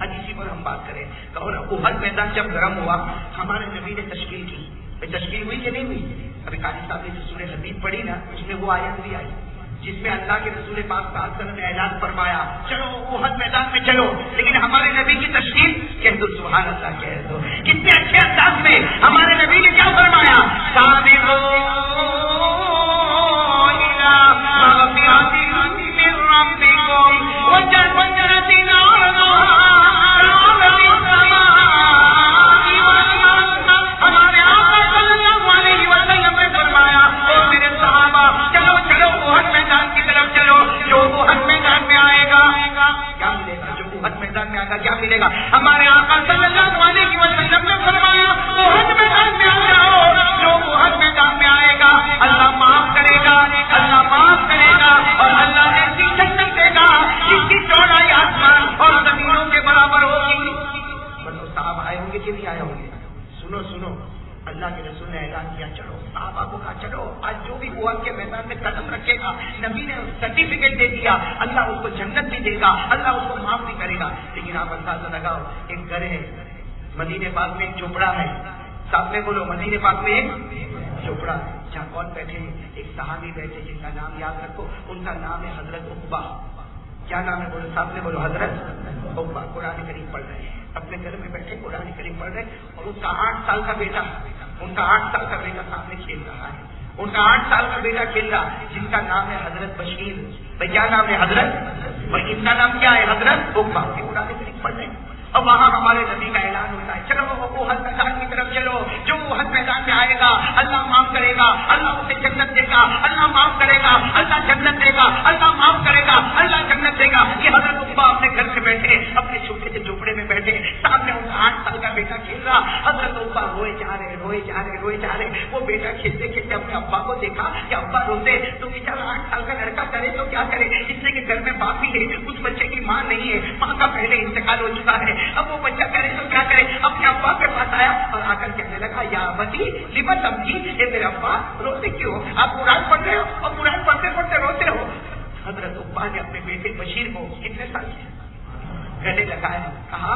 آج اسی پر ہم بات کریں. کہو نا, احد میدان جب گرم ہوا, ہمارے نبی نے تشکیل کی. تشکیل ہوئی کہ نہیں ہوئی؟ ابھی قاری صاحب نے جو سورہ حدید پڑھی نا, اس میں وہ آیت بھی آئی جس میں اللہ کے رسول پاک صلی اللہ علیہ وسلم نے اعلان فرمایا, چلو احد میدان میں چلو. لیکن ہمارے نبی کی تشکیل, کہہ دو سبحان اللہ, کہہ دو. کتنے اچھے انداز میں ہمارے نبی نے کیا فرمایا, کیا ملے گا؟ ہمارے آقا صلی اللہ علیہ وسلم نے فرمایا, احد میدان میں آ جاؤ, جو احد میدان میں آئے گا اللہ معاف کرے گا, اللہ معاف کرے گا, اور اللہ ایسی جنت دے گا جس کی چوڑائی آسمان اور زمینوں کے برابر ہوگی. بندو صاحب آئے ہوں گے کہ نہیں آئے ہوں گے؟ سنو سنو, اللہ کے رسول نے اعلان کیا, چلو. صحابہ کو کہا چلو, آج جو بھی احد کے میدان میں قدم رکھے گا, نبی نے سرٹیفکیٹ دے دیا, اللہ اس کو جنت بھی دے گا, اللہ اس کو معاف بھی کرے گا. لیکن آپ اندازہ لگاؤ, ایک گھر ہے مدینے پاک میں, ایک جھوپڑا ہے, ساتھ میں بولو, مدینے پاک میں ایک جھوپڑا ہے, جہاں کون بیٹھے ہیں, ایک صحابی بیٹھے جن کا نام یاد رکھو, ان کا نام ہے حضرت عقبہ. کیا نام ہے, بولو ساتھ میں بولو, حضرت عقبہ. قرآن کریم پڑھ رہے ہیں, اپنے گھر میں بیٹھے قرآن کریم پڑھ رہے ہیں, اور ان کا 8 سال کا بیٹا, ان کا 8 سال کا بیٹا سامنے کھیل رہا ہے, ان کا 8 سال کا بیٹا کھیل رہا, جن کا نام ہے حضرت بشیر. بھائی کیا نام ہے, حضرت, اور ان کا نام کیا ہے, حضرت عقبہ. قرآن کریم پڑھ رہے ہیں, اور وہاں ہمارے نبی کا اعلان ہوتا ہے, چلو احد میدان کی طرف چلو, جو احد میدان میں آئے گا اللہ معاف کرے گا, اللہ اسے جنت دے گا, اللہ معاف کرے گا, اللہ جنت دے گا, اللہ معاف کرے گا, اللہ جنت دے گا. یہ حضرت عقبہ اپنے گھر میں بیٹھے, اپنے چھوٹے سے جھوپڑے میں بیٹھے, سامنے ان کا 8 سال کا بیٹا کھیل رہا. حضرت عقبہ روئے جا رہے, روئے جا رہے, روئے جا رہے. وہ بیٹا کھیلتے کھیلتے اپنے ابا کو دیکھا کہ ابا روتے, تو بیچارہ 8 سال کا لڑکا کرے تو کیا کرے, اس لیے کہ گھر میں باپ ہی ہے, اس بچے کی ماں نہیں ہے, ماں کا پہلے انتقال ہو چکا ہے. اب وہ بچہ کرے تو کیا کرے, اپنے ابا کے پاس آیا اور آ کر کہنے لگا, یا بتی لما تبکی, یہ میرے ابا روتے کیوں, آپ قرآن پڑھ رہے ہو اور قرآن پڑھتے پڑھتے روتے ہو. حضرت عقبہ نے اپنے بیٹے بشیر کو کتنے سال سے گلے لگایا, کہا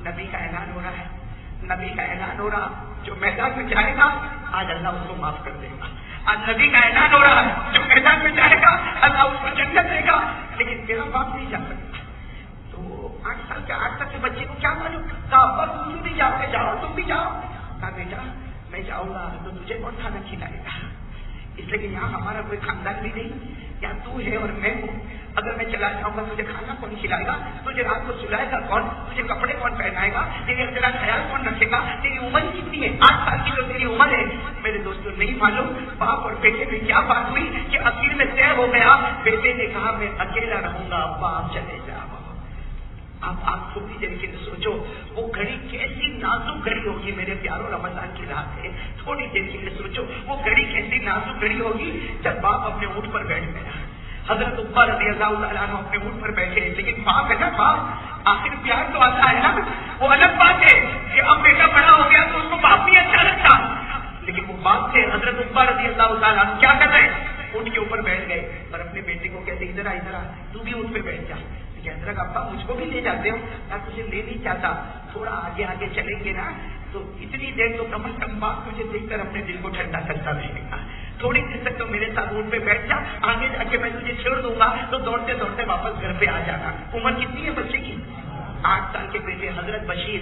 نبی کا اعلان ہو رہا ہے, نبی کا اعلان ہو رہا, جو میدان میں جائے گا آج اللہ اس کو معاف کر دے گا. آج نبی کا اعلان ہو رہا ہے, جو میدان میں جائے گا اللہ اس کو جنت دے گا. لیکن میرا باپ نہیں جا سکتا. 8 سال کے بچے کو کیا معلوم, کہا ابا تم بھی جاؤ گے, جاؤ تم بھی جاؤ. کہا بیٹا میں جاؤں گا تو تجھے کون کھانا کھلائے گا, اس لیے کہ یہاں ہمارا کوئی خاندان بھی نہیں, یا تو ہے اور میں ہوں. اگر میں چلا جاؤں گا تجھے کھانا کون کھلائے گا, تجھے رات کو سلائے گا کون, تجھے کپڑے کون پہنائے گا, تیرا خیال کون رکھے گا, تیری عمر کتنی ہے, 8 سال کی جو تیری عمر ہے. میرے دوستوں نہیں معلوم باپ اور بیٹے میں کیا بات ہوئی کہ اخیر میں طے ہو گیا. بیٹے نے کہا میں اکیلا رہوں گا, ابا آپ چلے جاؤ. آپ تھوڑی دیر کے لیے سوچو, وہ گھڑی کیسی نازک گھڑی ہوگی میرے پیاروں, رمضان کی رات ہے. تھوڑی دیر کے لیے سوچو وہ گھڑی کیسی نازک گھڑی ہوگی جب باپ اپنے اونٹ پر بیٹھ گیا. حضرت عقبہ رضی اللہ تعالیٰ عنہ اپنے اونٹ پر بیٹھے, لیکن باپ ہے نا, باپ آخر پیار تو آتا ہے نا. وہ الگ بات ہے کہ اب بیٹا بڑا ہو گیا تو اس کو باپ بھی اچھا لگتا, لیکن وہ باپ تھے حضرت عقبہ رضی اللہ تعالیٰ عنہ, کیا کر رہے, اونٹ کے اوپر بیٹھ گئے اور اپنے بیٹے کو کہتے ادھر آ, تو بھی اونٹ پہ بیٹھ جا. کہنے لگا ابا مجھ کو بھی لے جاتے ہو, میں تجھے لے نہیں چاہتا, تھوڑا آگے آگے چلیں گے نا تو اتنی دیر تو کم از کم باپ مجھے دیکھ کر اپنے دل کو ٹھنڈا کرتا رہے گا. تھوڑی دیر تک تو میرے ساتھ اونٹ پہ بیٹھ جا, آگے جا کے میں تجھے چھوڑ دوں گا تو دوڑتے دوڑتے واپس گھر پہ آ جانا. عمر کتنی ہے بچے کی, 8 سال کے بیٹے حضرت بشیر,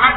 8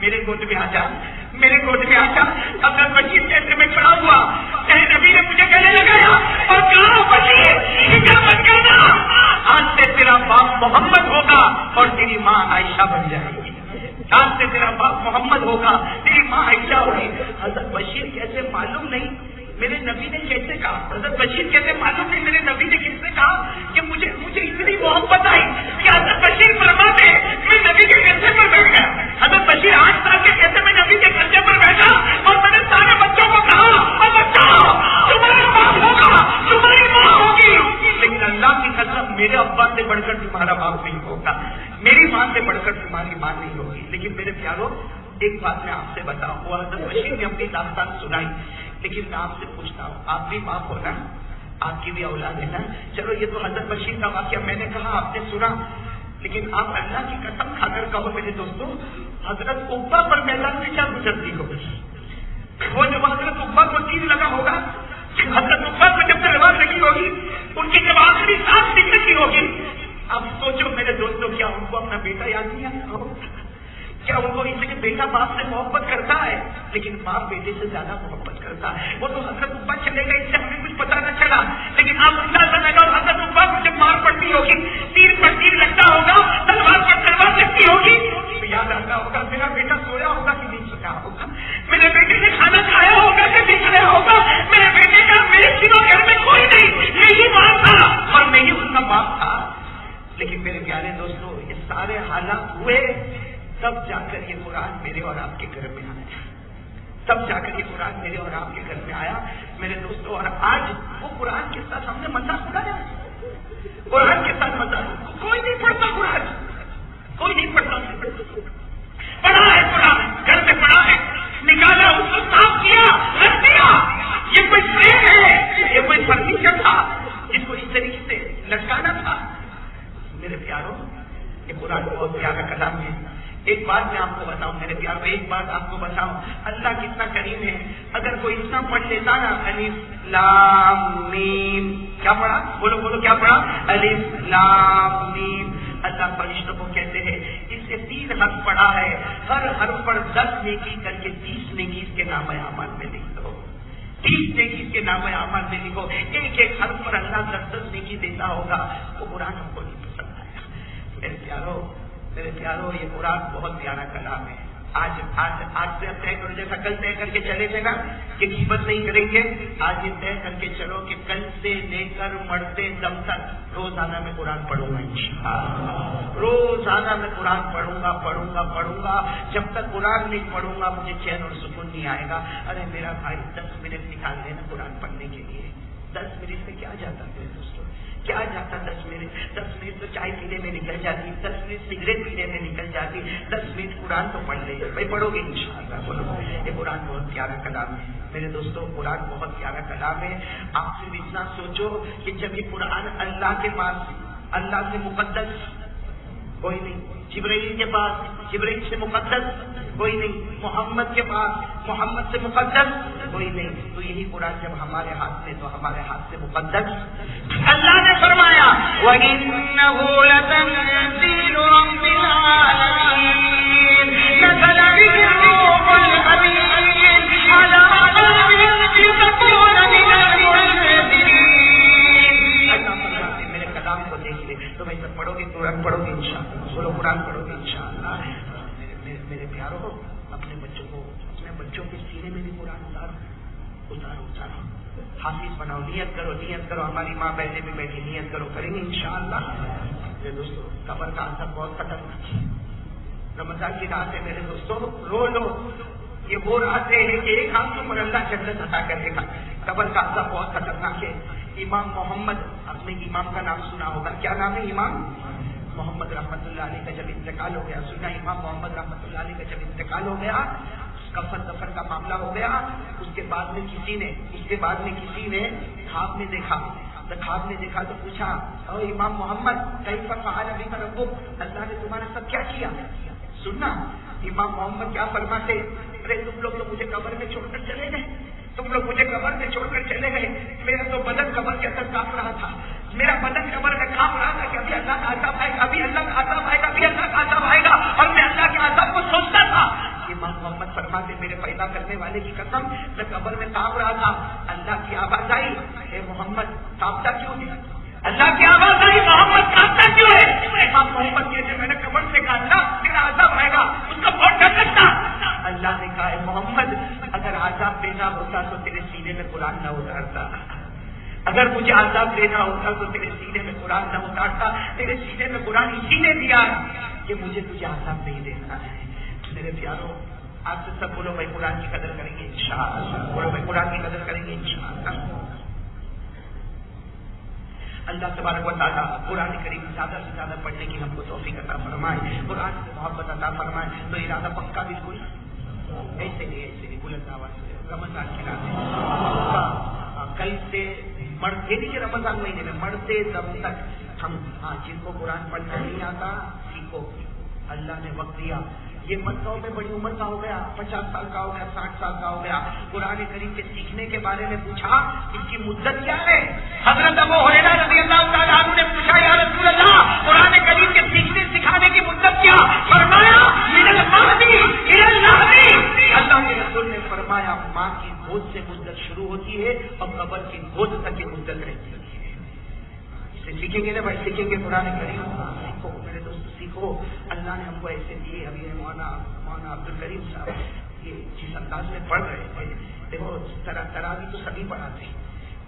میرے گود میں آ جا، میرے گود میں آ جا۔ عبدال بشیر کیسے میں کھڑا ہوا، نبی نے مجھے گلے لگایا اور کہا بشیر فکر مت کرنا، آج سے تیرا باپ محمد ہوگا اور تیری ماں عائشہ بن جائے گی، آج سے تیرا باپ محمد ہوگا، تیری ماں عائشہ ہوگی۔ حضرت بشیر کیسے معلوم نہیں میرے نبی نے کیسے کہا، حضرت بشیر کیسے معلوم نہیں میرے نبی نے کیسے کہا کہ مجھے اتنی محبت آئی کہ حضرت بشیر فرماتے میں نبی کے کندھے پر بیٹھ گیا۔ حضرت بشیر 8 سال کے کیسے میں نبی کے کندھے پر بیٹھا اور میں نے سارے بچوں کو کہا اور بچوں تمہارا باپ ہوگا، تمہاری ماں ہوگی، لیکن اللہ کی قسم میرے ابا سے بڑھ کر تمہارا باپ نہیں ہوگا، میری ماں سے بڑھ کر تمہاری ماں نہیں ہوگی۔ لیکن میرے پیاروں ایک بات میں آپ سے بتاؤں، وہ حضرت بشیر نے اپنی داستان سنائی، لیکن میں آپ سے پوچھتا ہوں آپ بھی باپ ہو نا، آپ کی بھی اولاد ہے نا؟ چلو یہ تو حضرت بشیر کا واقعہ میں نے کہا، آپ نے سنا، لیکن آپ اللہ کی قسم کھا کر کہو میرے دوستوں حضرت عقبہ پر میدان میں کیا گزرتی ہوگی؟ وہ جب حضرت عقبہ کو تیر لگا ہوگا، حضرت عقبہ کو جب تلوار لگی ہوگی، ان کی جب آخری سانس نکلتی ہوگی، اب سوچو میرے دوستوں کیا ان کو اپنا بیٹا یاد نہیں آتا ہوگا؟ کیا ان کو اس لیے بیٹا باپ سے محبت کرتا ہے، لیکن باپ بیٹے سے زیادہ محبت کرتا ہے۔ وہ تو حضرت عقبہ چلے گئے، اس سے ہمیں کچھ پتا نہ چلا، لیکن آپ اندازہ لگاؤ حضرت عقبہ کو جب مار پڑتی ہوگی، تیر پر تیر لگتا ہوگا، تلوار پر تلوار لگتی ہوگی، تو یاد آتا ہوگا میرا بیٹا سویا ہوگا کہ نہیں سویا ہوگا، میرے بیٹے نے کھانا کھایا ہوگا کہ نہیں کھایا ہوگا، میرے بیٹے کا میرے سوا گھر میں کوئی نہیں، یہی ماں تھا اور میں ہی اس کا باپ تھا۔ لیکن میرے پیارے دوستوں یہ سارے حالات ہوئے تب جا کر یہ قرآن میرے اور آپ کے گھر میں آیا، تب جا کر یہ قرآن میرے اور آپ کے گھر میں آیا میرے دوستوں۔ اور آج وہ قرآن کے ساتھ ہم نے مذاق اڑایا، قرآن کے ساتھ مذاق، کوئی نہیں پڑھتا قرآن، کوئی نہیں پڑھتا، پڑھا ہے قرآن گھر میں پڑھا ہے، نکالا اس کو صاف کیا رکھ دیا، یہ کوئی فریم ہے، یہ کوئی فرنیچر تھا جس کو اس طریقے سے لٹکانا تھا؟ میرے پیاروں یہ قرآن بہت پیارا کلام ہے۔ ایک بات میں آپ کو بتاؤں میرے پیاروں، ایک بات آپ کو بتاؤں، اللہ کتنا کریم ہے، اگر کوئی اتنا پڑھ لیتا نا الف لام میم، کیا پڑھا؟ بولو بولو کیا پڑھا؟ الف لام میم۔ اللہ فرشتوں کو کہتے ہیں اس سے 3 حرف پڑھا ہے، ہر حرف پر 10 نیکی کر کے 30 نیکی اس کے نام اعمال میں لکھ دو، 30 نیکی اس کے نام اعمال میں لکھو، ایک ایک حرف پر اللہ 10 نیکی دیتا ہوگا۔ وہ قرآن ہم کو نہیں پسند آیا میرے پیاروں یہ قرآن بہت پیارا کلام ہے۔ آج سے اب طے کرو، جیسا کل طے کر کے چلے تھے نا کہ غیبت نہیں کریں گے، آج یہ طے کر کے چلو کہ کل سے لے کر مرتے دم تک روزانہ میں قرآن پڑھوں گا انشاءاللہ، روزانہ میں قرآن پڑھوں گا، جب تک قرآن نہیں پڑھوں گا مجھے چین اور سکون نہیں آئے گا۔ ارے میرا بھائی 10 منٹ نکال لینا قرآن پڑھنے کے لیے، 10 منٹ میں کیا جاتا ہے دوستوں، کیا جاتا 10 منٹ تو چائے پینے میں نکل جاتی، 10 منٹ سگریٹ پینے میں نکل جاتی، 10 منٹ قرآن تو پڑھ لے بھائی، پڑھو گے انشاءاللہ، بولو یہ قرآن بہت پیارا کلام ہے میرے دوستوں، قرآن بہت پیارا کلام ہے۔ آپ صرف اتنا سوچو کہ جب یہ قرآن اللہ کے پاس، اللہ سے مقدس کوئی نہیں، جبرائیل کے پاس جبرائیل سے مقدس کوئی نہیں، محمد کے پاس محمد سے مقدس کوئی نہیں، تو یہی قرآن جب ہمارے ہاتھ میں تو ہمارے ہاتھ سے مقدس۔ اللہ نے فرمایا وَإِنَّهُ لَتَنزِيلُ رَبِّ الْعَالَمِينَ نَزَلَ بِهِ الرُّوحُ الْأَمِينُ عَلَىٰ قَلْبِكَ لِتَكُونَ مِنَ الْمُنذِرِينَ۔ اللہ فرماتے میرے کلام کو دیکھ لے، تم ایسا پڑھو گے قرآن پڑھو گے انشاءاللہ، بولو قرآن پڑھو گے انشاءاللہ۔ میرے پیاروں اپنے بچوں کے سینے میں بھی قرآن اتارو، حافظ بناؤ، نیت کرو، ہماری ماں بہنیں بھی بیٹھی نیت کرو، کریں گے انشاءاللہ۔ میرے دوستوں قبر کا عذاب بہت خطرناک ہے، رمضان کی رات ہے میرے دوستوں، رو لو، یہ وہ رات ہے کہ ایک آنکھ پر اللہ جنت عطا کرے گا۔ قبر کا عذاب بہت خطرناک ہے۔ امام محمد، اپنے امام کا نام سنا ہوگا، کیا نام ہے؟ امام محمد رحمت اللہ علیہ کا جب انتقال ہو گیا، سنا امام محمد رحمت اللہ علیہ کا جب انتقال ہو گیا، کفن دفن کا معاملہ ہو گیا، اس کے بعد میں کسی نے خواب میں دیکھا تو پوچھا او امام محمد کیف فعل بک ربک، اللہ نے تمہارے ساتھ کیا کیا؟ سننا امام محمد کیا فرماتے، ارے تم لوگ تو مجھے قبر میں چھوڑ کر چلے گئے، میرا تو بدن قبر کے اندر کانپ رہا تھا، میرا بدن قبر میں کانپ رہا تھا کہ ابھی اللہ کا عذاب آئے گا، ابھی اللہ کا عذاب آئے گا، اور میں اللہ کے عذاب کو سوچتا تھا۔ والے کی قسم میں قبر میں کانپ رہا تھا، اللہ کی آواز آئی، اے محمد کانپتا کیوں ہے؟ اللہ کی آواز آئی، محمد کانپتا کیوں ہے؟ محمد کہتے میں نے قبر سے کہا اللہ تیرا عذاب آئے گا، اس کا بہت ڈر لگتا۔ اللہ نے کہا اے محمد اگر عذاب دینا ہوتا تو تیرے سینے میں قرآن نہ اتارتا، اگر مجھے عذاب دینا ہوتا تو تیرے سینے میں قرآن نہ اتارتا، تیرے سینے میں قرآن اسی نے دیا کہ مجھے تجھے عذاب نہیں دینا ہے۔ میرے پیاروں آپ سے سب بولو بھائی قرآن کی قدر کریں گے انشاءاللہ، بولو بھائی قرآن کی قدر کریں گے انشاءاللہ۔ اللہ تبارک و تعالیٰ قرآن کریم زیادہ سے زیادہ پڑھنے کی ہم کو توفیق عطا فرمائے، قرآن سے محبت عطا فرمائے۔ تو ارادہ پکا بالکل ایسے نہیں بلند آواز سے رمضان کے راستے کل سے مرتے نہیں کہ رمضان مہینے میں مرتے دم تک ہم جن کو قرآن پڑھنا نہیں آتا سیکھو، اللہ نے وقت دیا۔ یہ مت کہو میں بڑی عمر کا ہو گیا، 50 سال کا ہو گیا، 60 سال کا ہو گیا۔ قرآن کریم کے سیکھنے کے بارے میں پوچھا اس کی مدت کیا ہے؟ حضرت ابو ہریرہ رضی اللہ تعالیٰ عنہ نے پوچھا یا رسول اللہ قرآن کریم کے سیکھنے سکھانے کی مدت کیا؟ فرمایا من المہدی الی اللحدی۔ اللہ کے رسول نے فرمایا ماں کی گود سے مدت شروع ہوتی ہے اور قبر کی گود تک کی مدت رہتی ہے۔ اسے سیکھیں گے نا بھائی، سیکھیں گے قرآن کریم، سیکھو میرے دوست سیکھو۔ اللہ نے ہم کو ایسے دیے، ابھی مولانا عبد الکریم صاحب یہ جس انداز میں پڑھ رہے تھے، دیکھو تراویح تو سبھی پڑھاتے ہیں،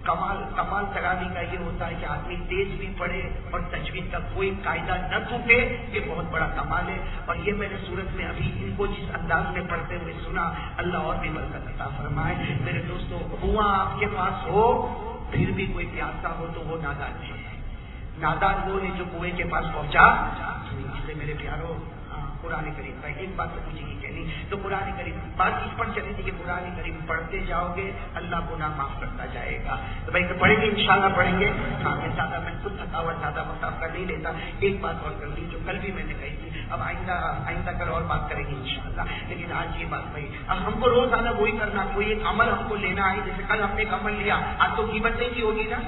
کمال تراویح کا یہ ہوتا ہے کہ آدمی تیز بھی پڑھے اور تجوید کا کوئی قاعدہ نہ ٹوٹے، یہ بہت بڑا کمال ہے۔ اور یہ میں نے صورت میں ابھی ان کو جس انداز میں پڑھتے ہوئے سنا، اللہ اور بھی برکت عطا فرمائے۔ میرے دوستوں کنواں آپ کے پاس ہو پھر بھی کوئی پیاسا ہو تو وہ نادان ہے، نادان وہ ہے جو کنویں کے پاس پہنچا۔ اس لیے میرے پیاروں قرآن کریم کا ایک بات تو مجھے یہ کہنی، تو قرآن کریم بات اس پر چلی تھی کہ قرآن کریم پڑھتے جاؤ گے اللہ گناہ معاف کرتا جائے گا۔ تو بھائی پڑھیں گے انشاءاللہ پڑھیں گے۔ زیادہ میں خود تھکاوٹ زیادہ وقت آپ کا نہیں لیتا، ایک بات اور کر لی جو کل بھی میں نے کہی تھی، اب آئندہ کل اور بات کریں گے انشاءاللہ، لیکن آج یہ بات کہی اب ہم کو روزانہ وہی کرنا، کوئی ایک عمل ہم کو لینا ہے۔ جیسے کل ہم نے ایک عمل لیا، آج تو غیبت نہیں کی ہوگی نا،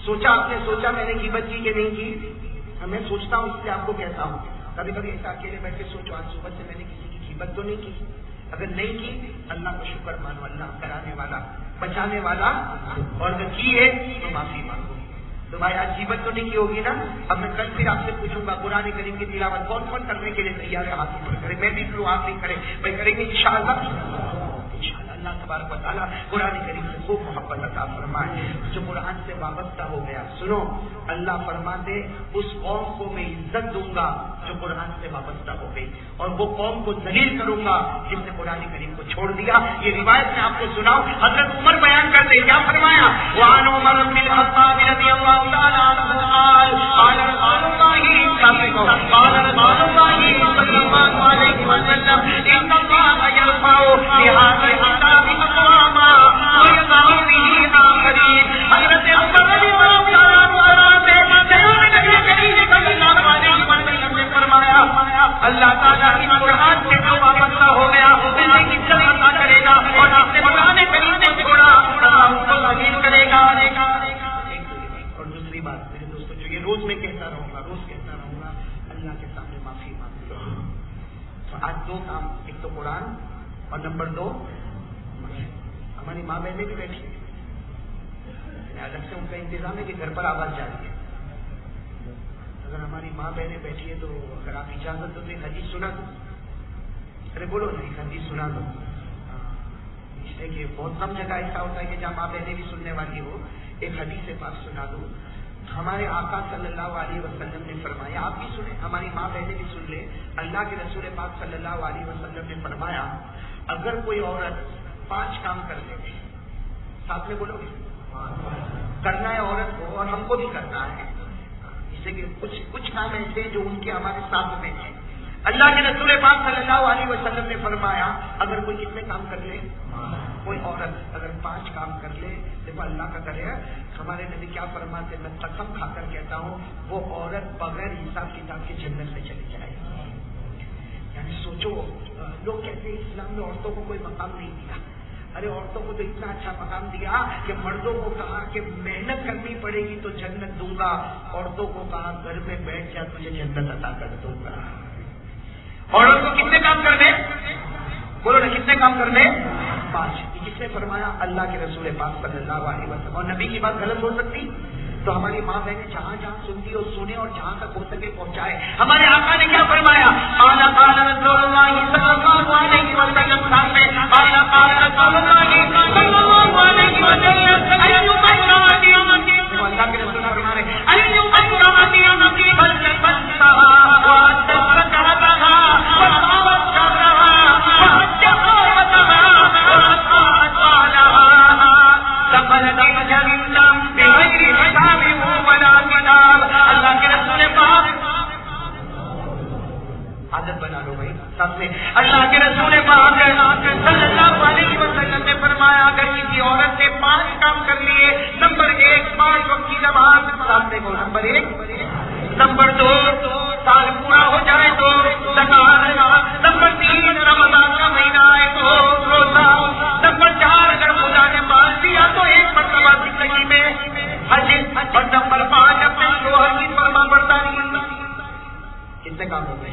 سوچا آپ نے، سوچا میں نے غیبت کی کہ نہیں کی؟ میں سوچتا ہوں اس لیے آپ کو کہتا ہوں، کبھی کبھی ایسا اکیلے بیٹھ کے سوچو آج صبح سے میں نے کسی کی غیبت تو نہیں کی، اگر نہیں کی اللہ کا شکر مانو، اللہ کرانے والا بچانے والا، اور اگر کی ہے تو معافی مانگو۔ تو بھائی آج غیبت تو نہیں کی ہوگی نا، اب میں کل پھر آپ سے پوچھوں گا قرآن کریم کی تلاوت کون کون کرنے کے لیے تیار ہے؟ ہاتھ اوپر کرے، میں بھی کروں آپ بھی کریں، بھائی کریں گے انشاءاللہ۔ اللہ تبارک و تعالیٰ قرآن کریم سے خوب محبت عطا فرمائے، جو قرآن سے وابستہ ہو گیا۔ سنو اللہ فرماتے اس قوم کو میں عزت دوں گا جو قرآن سے وابستہ ہو گئی، اور وہ قوم کو ذلیل کروں گا جس نے قرآن کریم کو چھوڑ دیا۔ یہ روایت میں آپ کو سناؤں، حضرت عمر بیان کرتے کیا فرمایا؟ وعن عمر بن الخطاب رضی اللہ تعالیٰ عنہ قال قال رسول اللہ صلی اللہ علیہ وسلم ان اللہ یرفع بهذا اقواما ويضع به آخرین۔ حضرت عمر رضی اللہ تعالیٰ عنہ جناب نبی کریم صلی اللہ علیہ وسلم نے فرمایا اللہ تعالیٰ اس قرآن سے جو وابستہ ہو گیا اللہ کی عزت عطا کرے گا، اور جس نے قرآن کریم کو چھوڑا اللہ اس کو ذلیل کرے گا۔ اور دوسری بات میرے دوستوں جو یہ روز میں کہتا رہوں گا، روز کہتا رہوں گا، اللہ کے سامنے معافی مانگو۔ تو آج دو کام، ایک تو قرآن اور نمبر 2 ہماری ماں بہنیں بھی بیٹھی ہیں، الگ سے ان کا انتظام ہے کہ گھر پر آواز جا رہی ہے۔ اگر ہماری ماں بہنیں بیٹھی ہے تو اگر آپ اجازت دو تو ایک حدیث سنا دو، ارے بولو نا ایک حدیث سنا دو۔ اس لیے کہ بہت کم جگہ ایسا ہوتا ہے کہ جہاں ماں بہنیں بھی سننے والی ہو، ایک حدیث پاک سنا دو۔ ہمارے آقا صلی اللہ علیہ وسلم نے فرمایا، آپ بھی سنیں، ہماری ماں بہنیں بھی سن لیں، اللہ کے رسول پاک صلی اللہ علیہ وسلم نے فرمایا اگر کوئی عورت 5 کام کر لے، ساتھ میں بولو گے، کرنا ہے عورت کو اور ہم کو بھی کرنا ہے، اس سے کہ کچھ کام ایسے جو ان کے ہمارے ساتھ میں ہیں۔ اللہ کے رسول پاک صلی اللہ علیہ وسلم نے فرمایا اگر کوئی کتنے کام کر لے، کوئی عورت اگر 5 کام کر لے، دیکھو اللہ کا کرے، ہمارے نبی کیا فرماتے، میں قسم کھا کر کہتا ہوں وہ عورت بغیر حساب کتاب کے جنت میں چلی جائے گی۔ یعنی سوچو، لوگ کہتے ہیں اسلام میں عورتوں کو کوئی مقام نہیں دیا، ارے عورتوں کو تو اتنا اچھا مقام دیا کہ مردوں کو کہا کہ محنت کرنی پڑے گی تو جنت دوں گا، عورتوں کو کہا گھر میں بیٹھ جا تجھے جنت عطا کر دوں گا۔ عورت کو کتنے کام کرنے؟ بولو نا کتنے کام کرنے؟ 5. کس نے فرمایا؟ اللہ کے رسول پاک صلی اللہ علیہ وسلم. اور نبی کی بات غلط ہو سکتی؟ تو ہماری ماں بہنیں جہاں جہاں سنتی اور سنے اور جہاں تک ہو سکے پہنچائے. ہمارے آقا نے کیا فرمایا؟ قال رسول اللہ صلی اللہ علیہ وسلم سامنے قال رسول اللہ صلی اللہ علیہ وسلم اللہ کے رسول فرما رہے عادت بنا لو بھائی سب سے. اللہ کے رسول پاک صلی اللہ علیہ وسلم نے فرمایا اگر کسی عورت نے 5 کام کر لیے. نمبر 1 5 وقت کی نماز سامنے کو. نمبر 1. نمبر 2 سال پورا ہو جائے تو زکات. نمبر 3 رمضان کا مہینہ آئے تو روزہ. نمبر 4 اگر خدا نے مان دیا تو 1 مرتبہ زندگی میں حج. اور نمبر 5 اپنے شوہر کی فرما برداری. کتنے کام ہو گئے؟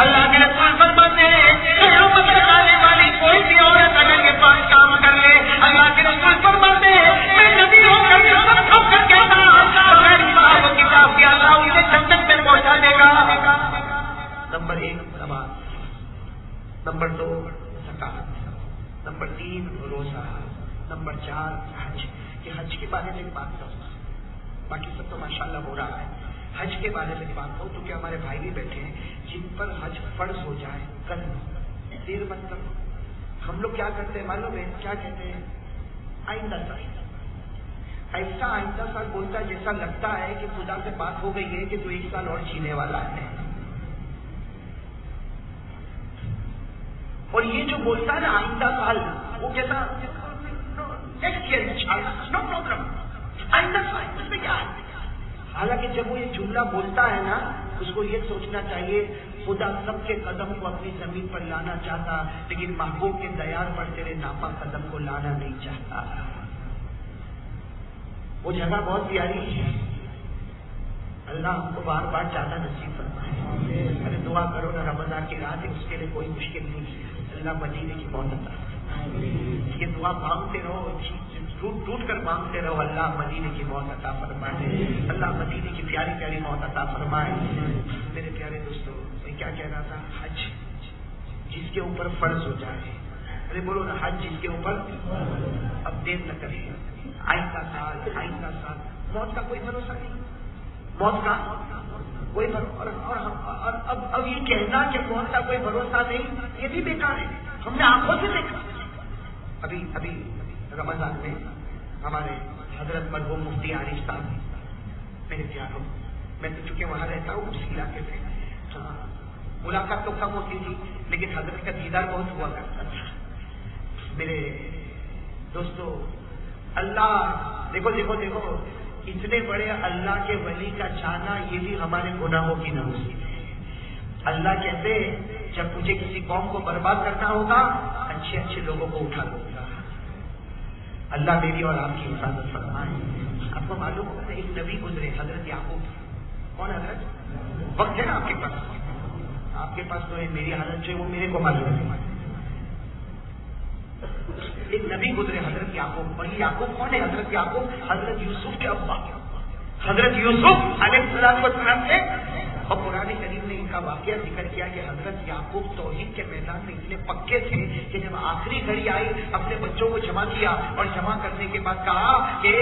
اللہ کے رسول فرماتے ہیں قیامت تک آنے والی کوئی بھی عورت اگر یہ 5 کام کر لے, اللہ کے رسول فرماتے ہیں میں نبی ہو کر کے سب کھو کر کے بغیر حساب و کتاب کے اللہ اسے جنت میں پہنچا دے گا. نمبر 1 نماز. نمبر 2 زکات. نمبر 3 روزہ. نمبر 4 حج. کہ حج کے بارے میں بات کروں, باقی سب تو ماشاءاللہ ہو رہا ہے. حج کے بارے میں بات کروں تو کیا ہمارے بھائی بھی بیٹھے ہیں جن پر حج فرض ہو جائے کل دیر مت کرو. ہم لوگ کیا کرتے ہیں معلوم ہے؟ کیا کہتے ہیں؟ آئندہ سال. ایسا آئندہ سال بولتا ہے جیسا لگتا ہے کہ خدا سے بات ہو گئی ہے کہ تو 1 سال اور جینے والا ہے. اور یہ جو بولتا ہے نا آئندہ سال, وہ کیسا نیکسٹ ایئر انشاءاللہ نو پرابلم آئندہ سال, اس میں کیا ہے؟ حالانکہ جب وہ یہ جملہ بولتا ہے نا اس کو یہ سوچنا چاہیے خدا سب کے قدم کو اپنی زمین پر لانا چاہتا لیکن محبوب کے دیار پر تیرے ناپا قدم کو لانا نہیں چاہتا. وہ جگہ بہت پیاری ہے. اللہ ہم کو بار بار جانا نصیب فرمائے. ارے دعا کرو نا رمضان کی رات ہے, اس کے لیے کوئی مشکل نہیں ہے. اللہ مدینے کی بہت عطا. یہ دعا مانگتے رہو, ٹوٹ کر مانگتے رہو. اللہ مدینے کی موت عطا فرمائے. اللہ مدینے کی پیاری پیاری موت عطا فرمائے. میرے پیارے دوستوں, میں کیا کہہ رہا تھا؟ حج جس کے اوپر فرض ہو جائے. ارے بولو نا, حج جس کے اوپر. اب دیر نہ کرے, آئندہ سال. موت کا کوئی بھروسہ نہیں. موت کا کوئی بھروسہ. اور اب یہ کہنا کہ موت کا کوئی بھروسہ نہیں, یہ بھی بیکار ہے. ہم نے آنکھوں سے دیکھا. ابھی رمضان میں ہمارے حضرت مرحوم مفتی عارف صاحب میرے پیاروں, میں تو چونکہ وہاں رہتا ہوں اسی علاقے سے, ملاقات تو کم ہوتی تھی لیکن حضرت کا دیدار بہت ہوا کرتا تھا. میرے دوستو, اللہ دیکھو اتنے بڑے اللہ کے ولی کا جانا یہ بھی ہمارے گناہوں کی نوزی ہے. اللہ کہتے جب مجھے کسی قوم کو برباد کرنا ہوگا اچھے اچھے لوگوں کو اٹھا لوں گا. اللہ میری اور آپ کی حفاظت فرمائے. آپ کو معلوم ہوگا ایک نبی گزرے حضرت یعقوب. کون حضرت؟ وقت ہے نا آپ کے پاس؟ آپ کے پاس تو ہے. میری حالت جو ہے وہ میرے کو معلوم ہے. ایک نبی گزرے حضرت یعقوب. اور یہ یعقوب کون ہے؟ حضرت یعقوب حضرت یوسف کے ابا, حضرت یوسف علیہ السلام سے. اور قرآن کریم نے ان کا واقعہ ذکر کیا کہ حضرت یعقوب توحید کے میدان میں اتنے پکے تھے کہ جب آخری گھڑی آئی اپنے بچوں کو جمع کیا اور جمع کرنے کے بعد کہا کہ اے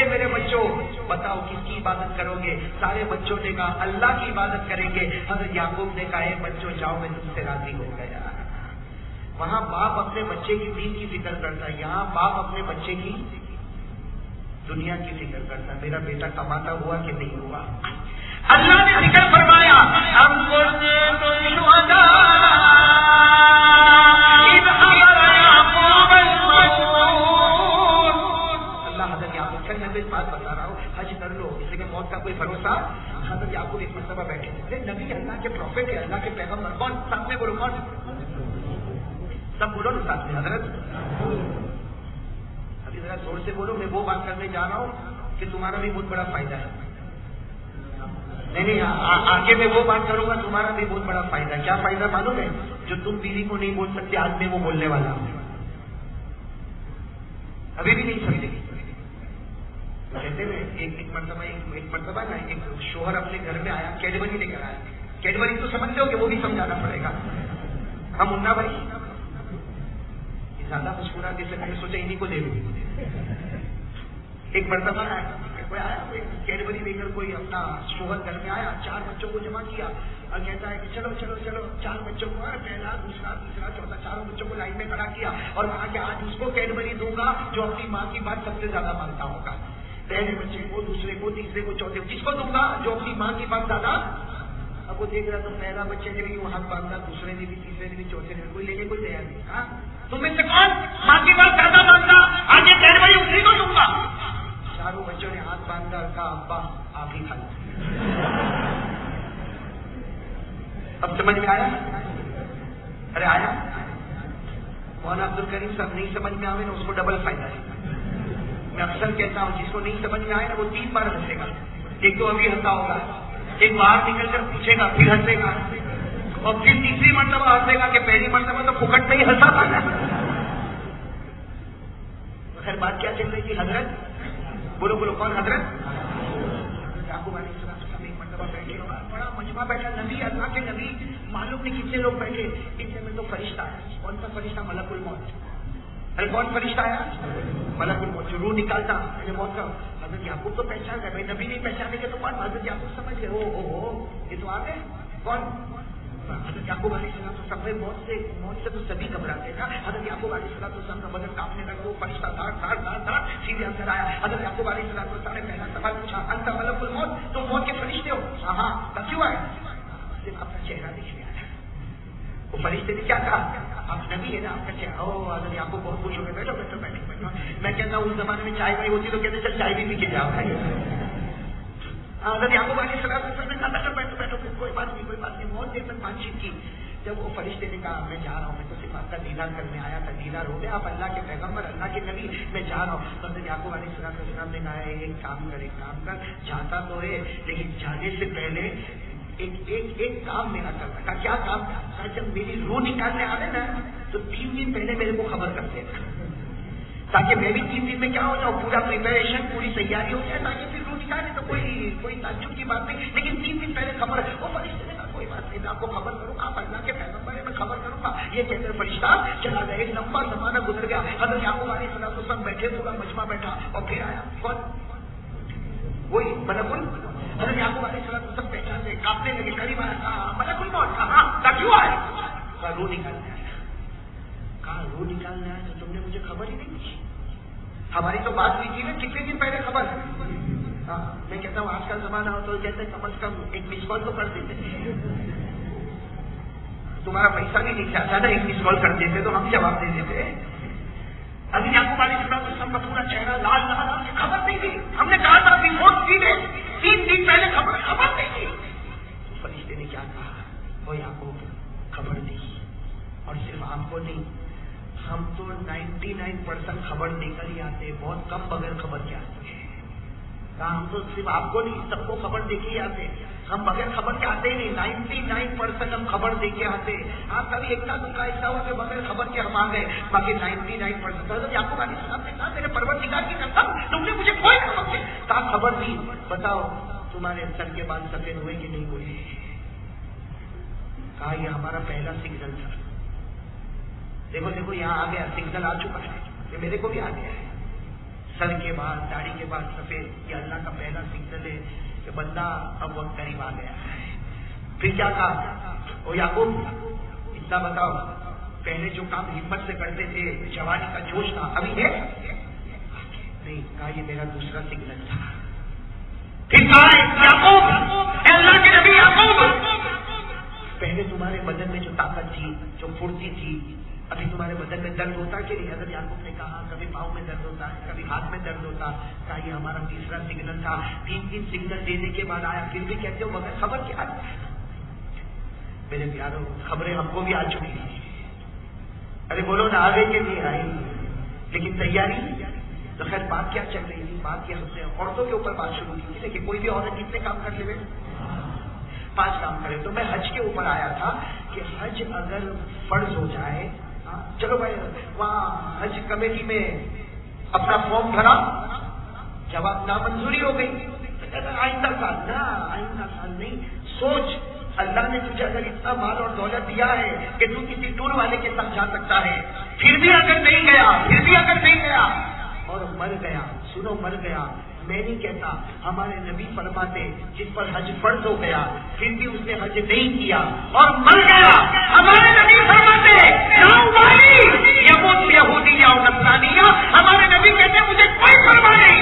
میرے بچوں بتاؤ کس کی عبادت کرو گے؟ سارے بچوں نے کہا اللہ کی عبادت کریں گے. حضرت یعقوب نے کہا اے بچوں جاؤ میں تم سے راضی ہو گیا. وہاں باپ اپنے بچے کی دین کی فکر کرتا ہے, یہاں باپ اپنے بچے کی دنیا کی فکر کرتا ہے. میرا بیٹا کماتا ہوا کہ نہیں ہوا؟ اللہ نے ذکر فرمایا اللہ حضرت یعقوب میں بھی بات بتا رہا ہوں, حج کر لو اس لیے موت کا کوئی بھروسہ. حضرت یعقوب ایک مرتبہ بیٹھے تھے. نبی اللہ کے پروفیٹ ہے, اللہ کے پیغمبر. کون ساتھ میں بولو؟ کون سب بولو نا ساتھ میں. حضرت ابھی ذرا زور سے بولو. میں وہ بات کرنے جا رہا ہوں کہ تمہارا بھی بہت بڑا فائدہ ہے. نہیں آگے میں وہ بات کروں گا تمہارا بھی بہت بڑا فائدہ. کیا فائدہ معلوم ہے؟ جو تم بیوی کو نہیں بول سکتے آج میں وہ بولنے والا ہوں. ابھی بھی نہیں سمجھے. کہتے ہیں ایک مرتبہ نا ایک شوہر اپنے گھر میں آیا, کیڈبری لے کر آیا. کیڈبری تو سمجھتے ہو کہ وہ بھی سمجھانا پڑے گا. ہم منا بھائی زیادہ مسکرا کے سے میں نے سوچا انہیں کو دے دوں. ایک مرتبہ کوئی آیا کیڈبری لے کر, کوئی اپنا شوہر گھر میں آیا, 4 بچوں کو جمع کیا اور کہتا ہے کہ چلو چلو چلو 4 بچوں کو, پہلا دوسرا تیسرا چوتھا 4 بچوں کو لائن میں کھڑا کیا اور کہا کہ آج اس کو کیڈبری دوں گا جو اپنی ماں کی بات سب سے زیادہ مانتا ہوگا. پہلے بچے کو, دوسرے کو, تیسرے کو, چوتھے کو, کس کو دوں گا جو اپنی ماں کی بات زیادہ. اب وہ دیکھ رہا تو پہلا بچے نے بھی وہ ہاتھ باندھا, دوسرے نے بھی, تیسرے نے بھی, چوتھے نے بھی, کوئی لینے کوئی تیار نہیں. ہاں تم میں سے کون ماں کی بات زیادہ مانتا, آگے کیڈبری اسی کو دوں گا. 4 بچوں نے ہاتھ باندھا, کہا ابا آپ ہی کھا لیں. اب سمجھ میں آیا؟ ارے آیا. مولانا عبد الکریم صاحب نہیں سمجھ میں آئے نا اس کو ڈبل فائدہ ہے. میں اکثر کہتا ہوں جس کو نہیں سمجھ میں آئے نا وہ 3 بار ہنسے گا. ایک تو ابھی ہنسا ہوگا, ایک باہر نکل کر پوچھے گا, پھر ہنسے گا, اور پھر تیسری مرتبہ ہنسے گا کہ پہلی مرتبہ تو پھکٹ میں ہی ہنسا تھا. خیر بات کیا چل رہی تھی حضرت؟ بولو بولو کون حضرت؟ یعقوب علیہ السلام ایک مرتبہ بیٹھے, بڑا مجمع بیٹھا, نبی, اللہ کے نبی, معلوم نہیں کتنے لوگ بیٹھے. اتنے میں تو فرشتہ ہے. کون سا فرشتہ؟ ملک الموت. ارے کون فرشتہ آیا؟ ملک الموت, جو روح نکالتا ہے موت کا. حضرت یعقوب تو پہچان گئے, بھائی نبی نہیں پہچانے کے تو کون؟ حضرت یعقوب سمجھ گئے, او یہ تو آ گئے. کون؟ حضرت یعقوب علیہ السلام تو سب موت سے تو سبھی گھبراتے ہیں. حضرت یعقوب علیہ السلام کا بدن کاپنے لگا, وہ فرشتہ دھاڑ سیدھے اندر آیا. حضرت یعقوب علیہ السلام نے پہلا سوال پوچھا, انت ملک الموت, تو موت کے فرشتے ہو؟ ہاں. کیوں آئے؟ صرف آپ کا چہرہ دیکھنے آیا. وہ فرشتے نے کیا کہا؟ آپ نبی ہے نا, آپ کا چہرہ. حضرت یعقوب بہت خوش ہو گئے, بیٹھو بیٹھو بیٹھو. میں کہتا ہوں اس زمانے میں چائے وائی ہوتی تو کہتے چل چائے بھی پی کے جاؤ. حضرت یعقوب علیہ السلام نے کہا بیٹھو بیٹھو, کوئی بات نہیں کوئی بات نہیں. بہت دیر تک بات چیت کی. جب وہ فرشتے نے کہا میں جا رہا ہوں, میں تو صرف آپ کا دیدار کرنے آیا تھا, دیدار ہو گیا, آپ اللہ کے پیغمبر, اللہ کے نبی, میں جا رہا ہوں. حضرت یعقوب علیہ السلام نے کہا ایک کام کر, جاتا تو ہے لیکن جانے سے پہلے ایک کام میرا کرنا. کہا کیا کام؟ کہا جب میری روح نکالنے آ رہے نا تو 3 دن پہلے میرے کو خبر کر دینا, تاکہ میں بھی 3 دن میں کیا ہو جاؤں, پورا پریپریشن, پوری تیاری ہو جائے, تاکہ پھر روح نکالے تو کوئی تعجب کی بات نہیں, لیکن 3 دن پہلے خبر. وہ فرشتے نے کہا کوئی بات نہیں, میں آپ کو خبر کروں گا, آپ اللہ کے پیغمبر ہیں, میں خبر کروں گا. یہ کہتے ہیں فرشتہ چلا گیا. ایک لمبا زمانہ گزر گیا. حضرت یعقوب علیہ السلام سب بیٹھے, پورا مجمع بیٹھا, اور پھر آیا کون؟ وہی ملک الموت. حضرت یعقوب علیہ السلام سب پہچان گئے, کاپنے لگے, قریب آیا, ملک الموت. ہاں کیوں آئے؟ کہا روح نکالنے آیا. کہا روح نکالنے آیا تو تم نے مجھے خبر ہی نہیں دی. ہماری تو بات ہوئی تھی نا کتنے دن پہلے خبر. میں کہتا ہوں آج کا زمانہ ہو تو کہتے ہیں کم از کم ایک مس کال تو کر دیتے. تمہارا پیسہ بھی نہیں چاہتا نا, ایک مس کال کر دیتے تو ہم جواب دے دیتے. ابھی یعقوب علیہ السلام کا پورا چہرہ لال لال, خبر نہیں تھی. ہم نے کہا تھا 3 دن پہلے خبر نہیں تھی. فرشتے نے کیا کہا, وہ یعقوب خبر دی, اور صرف آپ کو نہیں, ہم تو 99% خبر دے کر ہی آتے, بہت کم بغیر خبر کے آتے ہیں. ہم تو صرف آپ کو نہیں, سب کو خبر دے کے ہی آتے, ہم بغیر خبر کے آتے ہی نہیں. 99% ہم خبر دے کے آتے. آپ کبھی ایک کا دکھا ایسا ہوا کہ بغیر خبر کے ہم آ گئے, باقی 99%. حضرت یعقوب علیہ السلام نے کہا میرے پروردگار کی قسم تم نے مجھے کوئی خبر دی. کہا خبر دی, بتاؤ تمہارے سر کے بال سفید ہوئے کہ نہیں ہوئے؟ کہا یہ ہمارا پہلا سگنل تھا. دیکھو دیکھو یہاں آ گیا, سگنل آ چکا ہے, یہ میرے کو بھی آ گیا ہے. سر کے بعد, داڑھی کے بعد سفید, یہ اللہ کا پہلا سگنل ہے کہ بندہ اب وقت قریب آ گیا ہے. پھر کیا کہا, او یعقوب اتنا بتاؤ, پہلے جو کام ہمت سے کرتے تھے, جوانی کا جوش تھا, ابھی ہے نہیں؟ کہا یہ میرا دوسرا سگنل تھا. پھر کہا یعقوب, اللہ کے نبی یعقوب, پہلے تمہارے بدن میں جو طاقت تھی, جو پھرتی تھی, ابھی تمہارے بدن میں درد ہوتا کہ نہیں؟ حضرت یعقوب نے کہا کبھی پاؤں میں درد ہوتا ہے, کبھی ہاتھ میں درد ہوتا. کہا یہ ہمارا تیسرا سگنل تھا. 3 سگنل دینے کے بعد آیا, پھر بھی کہتے ہو بغیر خبر کے آیا. میرے پیاروں, خبریں ہم کو بھی آ چکی ہیں. ارے بولو نہ, آگے کے لیے آئی, لیکن تیاری. تو خیر بات کیا چل رہی تھی, بات یہ ہم سے عورتوں کے اوپر بات شروع کی تھی, لیکن کوئی بھی عورت کتنے کام کر لے, 5 کام کرے. تو میں حج کے اوپر آیا تھا کہ حج اگر فرض ہو جائے, چلو بھائی وہاں حج کمیٹی میں اپنا فارم بھرا, جواب نامنظوری ہو گئی. آئندہ سال نہ, آئندہ سال نہیں. سوچ, اللہ نے تجھے اگر اتنا مال اور دولت دیا ہے کہ تو کسی ٹور والے کے ساتھ جا سکتا ہے, پھر بھی اگر نہیں گیا, اور مر گیا, سنو مر گیا, میں نہیں کہتا, ہمارے نبی فرماتے جس پر حج فرض ہو گیا پھر بھی اس نے حج نہیں کیا اور مر گیا, ہمارے نبی فرماتے یہودی یا نصرانیہ, ہمارے نبی کہتے مجھے کوئی پرواہ نہیں,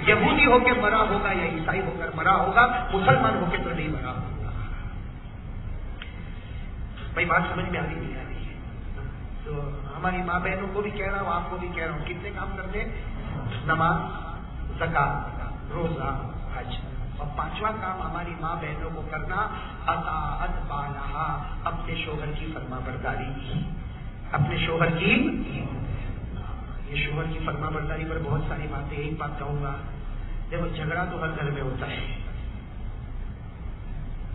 یہودی ہو کے مرا ہوگا یا عیسائی ہو کر مرا ہوگا, مسلمان ہو کے تو نہیں مرا ہوگا. بھائی بات سمجھ میں نہیں آ رہی ہے. تو ہماری ماں بہنوں کو بھی کہہ رہا ہوں, آپ کو بھی کہہ رہا ہوں, کتنے کام کرتے ہیں؟ نماز, زکات, روزہ, حج. اور 5واں کام ہماری ماں بہنوں کو کرنا اطاعت بالہا, اپنے شوہر کی فرما برداری. اپنے شوہر کی, یہ شوہر کی فرما برداری پر بہت ساری باتیں. ایک بات کہوں گا, دیکھو جھگڑا تو ہر گھر میں ہوتا ہے.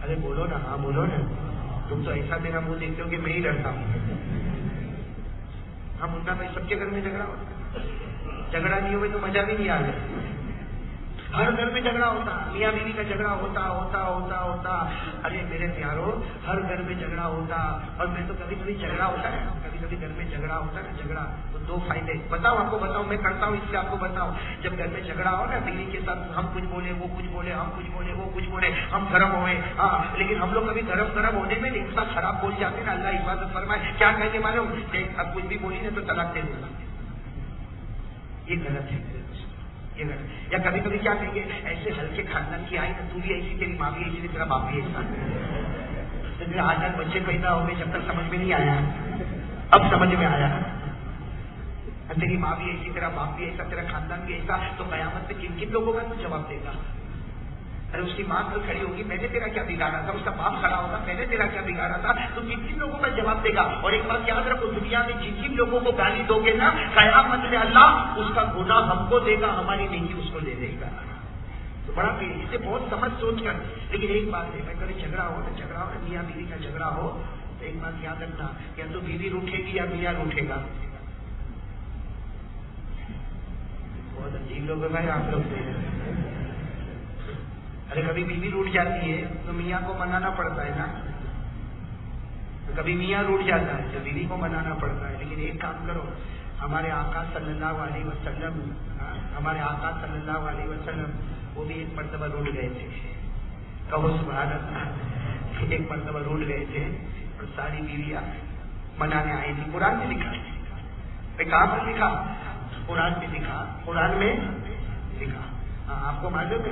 ارے بولو نا, ہاں بولو نا, تم تو ایسا میرا منہ دیکھتے ہو کہ میں ہی ڈرتا ہوں. ہم ان کا بھائی سب کے گھر میں جھگڑا ہوتا ہے, جھگڑا نہیں ہوئے تو مزہ بھی نہیں آ گیا. ہر گھر میں جھگڑا ہوتا, میاں بیوی کا جھگڑا ہوتا. ارے میرے پیارو, ہر گھر میں جھگڑا ہوتا. اور میں تو کبھی کبھی جھگڑا ہوتا ہے, کبھی گھر میں جھگڑا ہوتا ہے نا, جھگڑا تو 2 فائدے بتاؤ آپ کو, بتاؤ میں کرتا ہوں اس سے آپ کو بتاؤں. جب گھر میں جھگڑا ہو نا بیوی کے ساتھ, ہم کچھ بولے وہ کچھ بولے, ہم کچھ بولے وہ کچھ بولے, ہم گرم ہوئے. ہاں لیکن ہم لوگ کبھی گرم ہونے میں اتنا خراب بول جاتے نا, اللہ حفاظت فرمائے. کیا کہیں گے معلوم, اب کچھ بھی بولی نا تو طلاق دے دوں گا. یہ غلط ہے. یا کبھی کبھی کیا کہیں گے, ایسے ہلکے خاندان کی آئی نا, تو بھی ایسی, تیری ماں بھی ایسی, تیرا باپ بھی ایسا. آج بچے پیدا ہو گئے, جب تک سمجھ میں نہیں آیا, اب سمجھ میں آیا. تیری ماں بھی ایسی, تیرا باپ بھی ایسا, تیرا خاندان بھی ایسا, تو قیامت میں کن لوگوں کا تو جواب دے گا. ارے اس کی ماں کل کھڑی ہوگی, میں نے تیرا کیا بگاڑا تھا, اس کا باپ کھڑا ہوگا, میں نے تیرا کیا بگاڑا تھا, تو کن لوگوں کا جواب دے گا. اور ایک بات یاد رکھو, دنیا میں جن لوگوں کو گالی دو گے نا, قیامت میں اللہ اس کا گناہ ہم کو دے گا, ہماری نیکی اس کو دے دے گا. تو بڑا پھر اسے بہت سمجھ سوچ کر. لیکن ایک بات ہے, میں کبھی جھگڑا ہو نا, میاں بیوی کا جھگڑا ہو, تو ایک بات یاد رکھنا, یا تو بیوی روٹھے گی یا میاں روٹھے گا. بہت عجیب لوگ ہیں بھائی آپ لوگ. ارے کبھی بیوی روٹ جاتی ہے تو میاں کو منانا پڑتا ہے نا, کبھی میاں روٹ جاتا ہے تو بیوی کو منانا پڑتا ہے. لیکن ایک کام کرو, ہمارے آقا صلی اللہ علیہ وسلم, وہ بھی ایک مرتبہ روٹ گئے تھے. کہو سبحان اللہ. ایک مرتبہ روٹ گئے تھے اور ساری بیویاں منانے آئی تھی. قرآن میں لکھا ہے, کہاں پر لکھا, قرآن میں لکھا. آپ کو معلوم ہے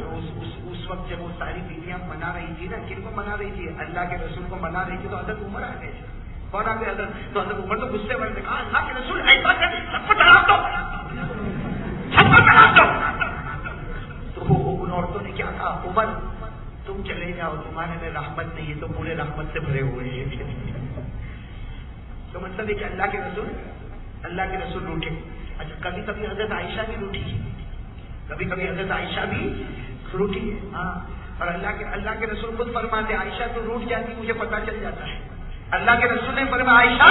اس وقت جب وہ ساری بیویاں منا رہی تھی نا, کن کو منا رہی تھی, اللہ کے رسول کو منا رہی تھی, تو حضرت عمر آ گئے. کون آ گئے حضرت, تو حضرت عمر تو غصے میں نے کہا, اللہ کے رسول ایسا کر, سب کو طلاق دو, سب کو طلاق دو. تو ان عورتوں نے کیا کہا, عمر تم چلے جاؤ, تمہارے میں رحمت نہیں ہے, تو پورے رحمت سے بھرے ہوئے ہیں. تو مطلب ہے کہ اللہ کے رسول روٹھے. اچھا کبھی کبھی حضرت عائشہ بھی روٹھی, کبھی حضرت عائشہ بھی روٹھی ہے. ہاں, اور اللہ کے رسول خود فرماتے, عائشہ تو روٹ جاتی مجھے پتا چل جاتا ہے. اللہ کے رسول نے فرمایا, عائشہ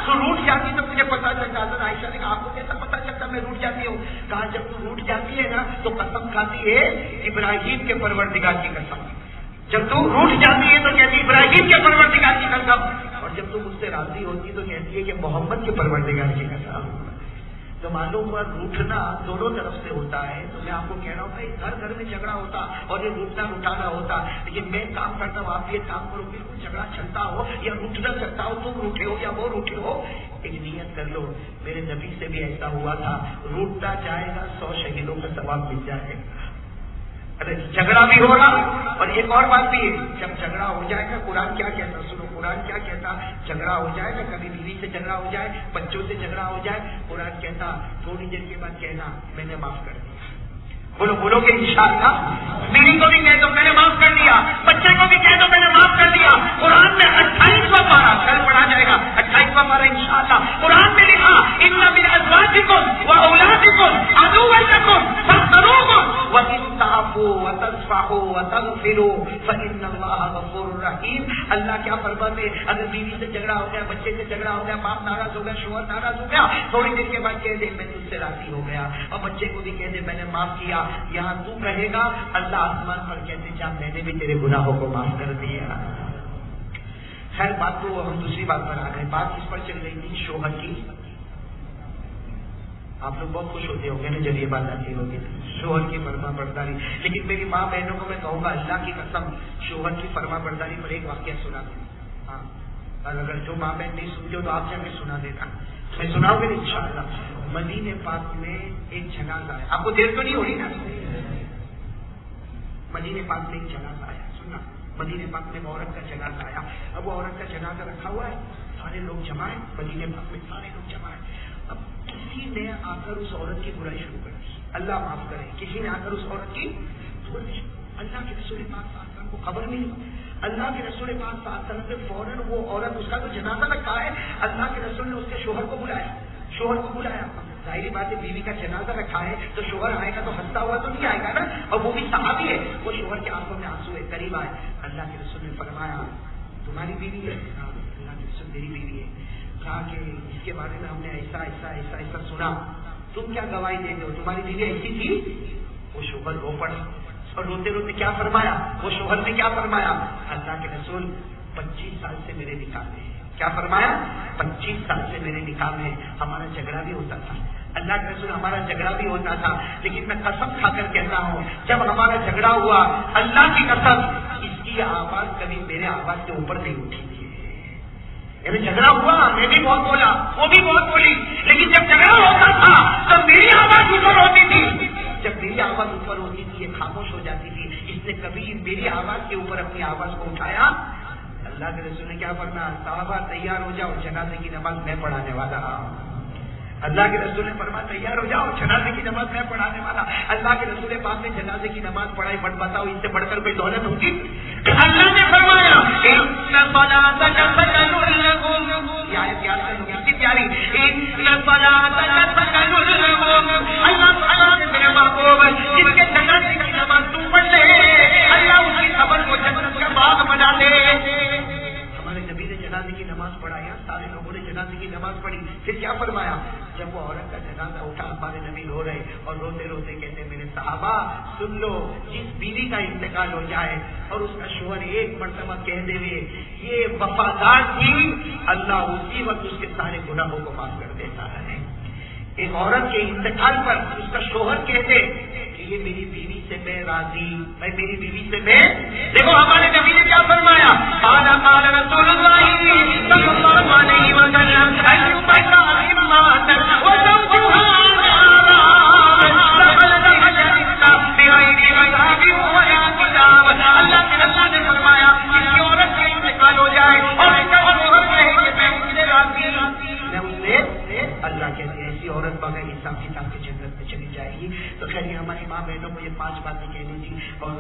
تو روٹ جاتی تو مجھے پتا چل جاتا. عائشہ نے کہا, آپ کو کیسا پتا چلتا میں روٹ جاتی ہوں؟ کہا جب تو روٹ جاتی ہے نا تو قسم کھاتی ہے ابراہیم کے پروردگار کی قسم. جب تو روٹ جاتی ہے تو کہتی ابراہیم کے پروردگار کی قسم, اور جب تم مجھ سے راضی ہوتی تو کہتی ہے کہ محمد کے پروردگار کی قسم. تو معلوم ہوا روٹنا دونوں طرف سے ہوتا ہے. تو میں آپ کو کہہ رہا ہوں بھائی, گھر میں جھگڑا ہوتا اور یہ روٹنا روٹانا ہوتا. لیکن میں کام کرتا ہوں, آپ یہ کام کرو, بالکل جھگڑا چلتا ہو یا روٹنا چلتا ہو, تم روٹے ہو یا وہ روٹے ہو, ایک نیت کر لو, میرے نبی سے بھی ایسا ہوا تھا, روٹتا جائے گا 100 شہیدوں کا ثواب مل جائے گا. ارے جھگڑا بھی ہو رہا. اور ایک اور بات بھی ہے, جب جھگڑا ہو جائے گا, قرآن کیا کہتا, سنو قرآن کیا کہتا, جھگڑا ہو جائے گا, کبھی بیوی سے جھگڑا ہو جائے, بچوں سے جھگڑا ہو جائے, قرآن کہتا تھوڑی دیر کے بعد کہنا میں نے معاف کر دیا. بولو کہ انشاءاللہ. بیوی کو بھی کہہ دو میں نے معاف کر دیا, بچے کو بھی کہہ دو میں نے معاف کر دیا. قرآن میں 28واں پارہ کل پڑھا جائے گا, 28واں پارہ انشاءاللہ. قرآن میں لکھا, ان من ازواجکم واولادکم عدوا لکم فاحذروہم وان تعفوا وتصفحوا وتغفروا فان اللہ غفور غفور الرحیم. اللہ کیا فرماتے ہیں, اگر بیوی سے جھگڑا ہو گیا, بچے سے جھگڑا ہو گیا, باپ ناراض ہو گیا, شوہر ناراض ہو گیا, تھوڑی دیر کے بعد کہہ دے میں تجھ سے راضی ہو گیا, اور بچے کو بھی کہہ دے میں نے معاف کیا. یہاں تو کہے گا اللہ آسمان پر کہتے جا میں نے بھی تیرے گناہوں کو معاف کر دیا. خیر بات تو ہم دوسری بات پر آ گئے. بات اس پر چل رہی تھی شوہر کی. آپ لوگ بہت خوش ہوتے ہوں گے نا جب یہ بات آتی ہوگی شوہر کی فرما برداری. لیکن میری ماں بہنوں کو میں کہوں گا اللہ کی قسم شوہر کی فرما برداری پر ایک واقعہ سنا دوں. ہاں, اور اگر جو ماں بہن نہیں سنتے ہو تو آپ جا کے سنا دینا. میں سناؤں گا ان شاء اللہ. مدینے پاک میں ایک جنازہ ہے. آپ کو دیر تو نہیں ہو رہی نا؟ مدینے پاک میں ایک جنازہ آیا. سننا, مدینے پاک میں عورت کا جنازہ آیا. اب وہ عورت کا جنازہ رکھا ہوا ہے, سارے لوگ جمع ہیں مدینے پاک میں, سارے لوگ جمع ہیں. اب کسی نے آ کر اس عورت کی برائی شروع کر دی. اللہ معاف کرے, کسی نے آ کر اس عورت کی برائی. اللہ کے رسول پاک صلی اللہ علیہ وسلم کو خبر نہیں. اللہ کے رسول پاک صلی اللہ علیہ وسلم نے فوراً وہ عورت, اس کا تو جنازہ رکھا ہے, اللہ کے رسول نے اس کے شوہر کو بلایا. شوہر کو بلایا. ظاہری بات ہے بیوی کا جنازہ رکھا ہے تو شوہر آئے گا تو ہنستا ہوا تو نہیں آئے گا نا, اور وہ بھی صحابی ہے. وہ شوہر کے آنکھوں میں آنسو ہے, قریب آئے. اللہ کے رسول نے فرمایا تمہاری بیوی ہے؟ اللہ کے رسول میری بیوی ہے. کہا کہ اس کے بارے میں ہم نے ایسا ایسا ایسا ایسا سنا, تم کیا گواہی دیتے ہو, تمہاری بیوی ایسی تھی؟ وہ شوہر رو پڑا اور روتے روتے کیا فرمایا, وہ شوہر نے کیا فرمایا, اللہ کے رسول 25 سال سے میرے نکاح میں. کیا فرمایا, 25 سال سے میرے نکاح میں ہمارا جھگڑا بھی ہوتا تھا. اللہ کے رسول ہمارا جھگڑا بھی ہوتا تھا, لیکن میں قسم کھا کر کہتا ہوں جب ہمارا جھگڑا ہوا اللہ کی قسم اس کی آواز کبھی میرے آواز سے اوپر نہیں اٹھی تھی. یعنی جھگڑا ہوا, میں بھی بہت بولا, وہ بھی بہت بولی, لیکن جب جھگڑا ہوتا تھا تو میری آواز اوپر ہوتی تھی. جب میری آواز اوپر ہوتی تھی یہ خاموش ہو جاتی تھی. اس نے کبھی میری آواز کے اوپر اپنی آواز کو اٹھایا. اللہ کے رسول نے کیا فرمایا, صحابہ تیار ہو جاؤ, جنازے کی نماز میں پڑھانے والا. اللہ کے رسول نے فرمایا تیار ہو جاؤ, جنازے کی نماز میں پڑھانے والا. اللہ کے رسول پاک نے جنازے کی نماز پڑھائی. بٹ بتاؤ اس سے بڑھ کر کوئی دولت ہوگی؟ اللہ نے فرمایا میرے محبوب جس کے جنازے کی نماز تم پڑھ لے اللہ اس کی قبر کو جنت کا باغ بنا دے. ہمارے نبی نے جنازے کی نماز پڑھایا, سارے لوگوں نے جنازے کی نماز پڑھی. پھر کیا فرمایا, جب وہ عورت کا جنازہ اٹھا ہمارے نبی رو رہے اور روتے روتے کہتے میرے صحابہ سن لو, جس بیوی کا انتقال ہو جائے اور اس کا شوہر ایک مرتبہ کہہ دے یہ وفادار تھی, اللہ اسی وقت اس کے سارے گناہوں کو معاف کر دیتا ہے. ایک عورت کے انتقال پر اس کا شوہر کہتے کہ یہ میری بیوی سے میں راضی, میں میری بیوی سے میں. دیکھو ہمارے نبی نے کیا فرمایا, قال رسول اللہ صلی اللہ علیہ وسلم اللہ نے فرمایا کسی عورت کا انتقال ہو جائے اور اللہ کہتے ہیں ایسی عورت بغیر حساب کتاب کے جنت میں چلی جائے گی. تو خیر یہ ہماری ماں بہنوں کو یہ 5 باتیں کہنی تھی. اور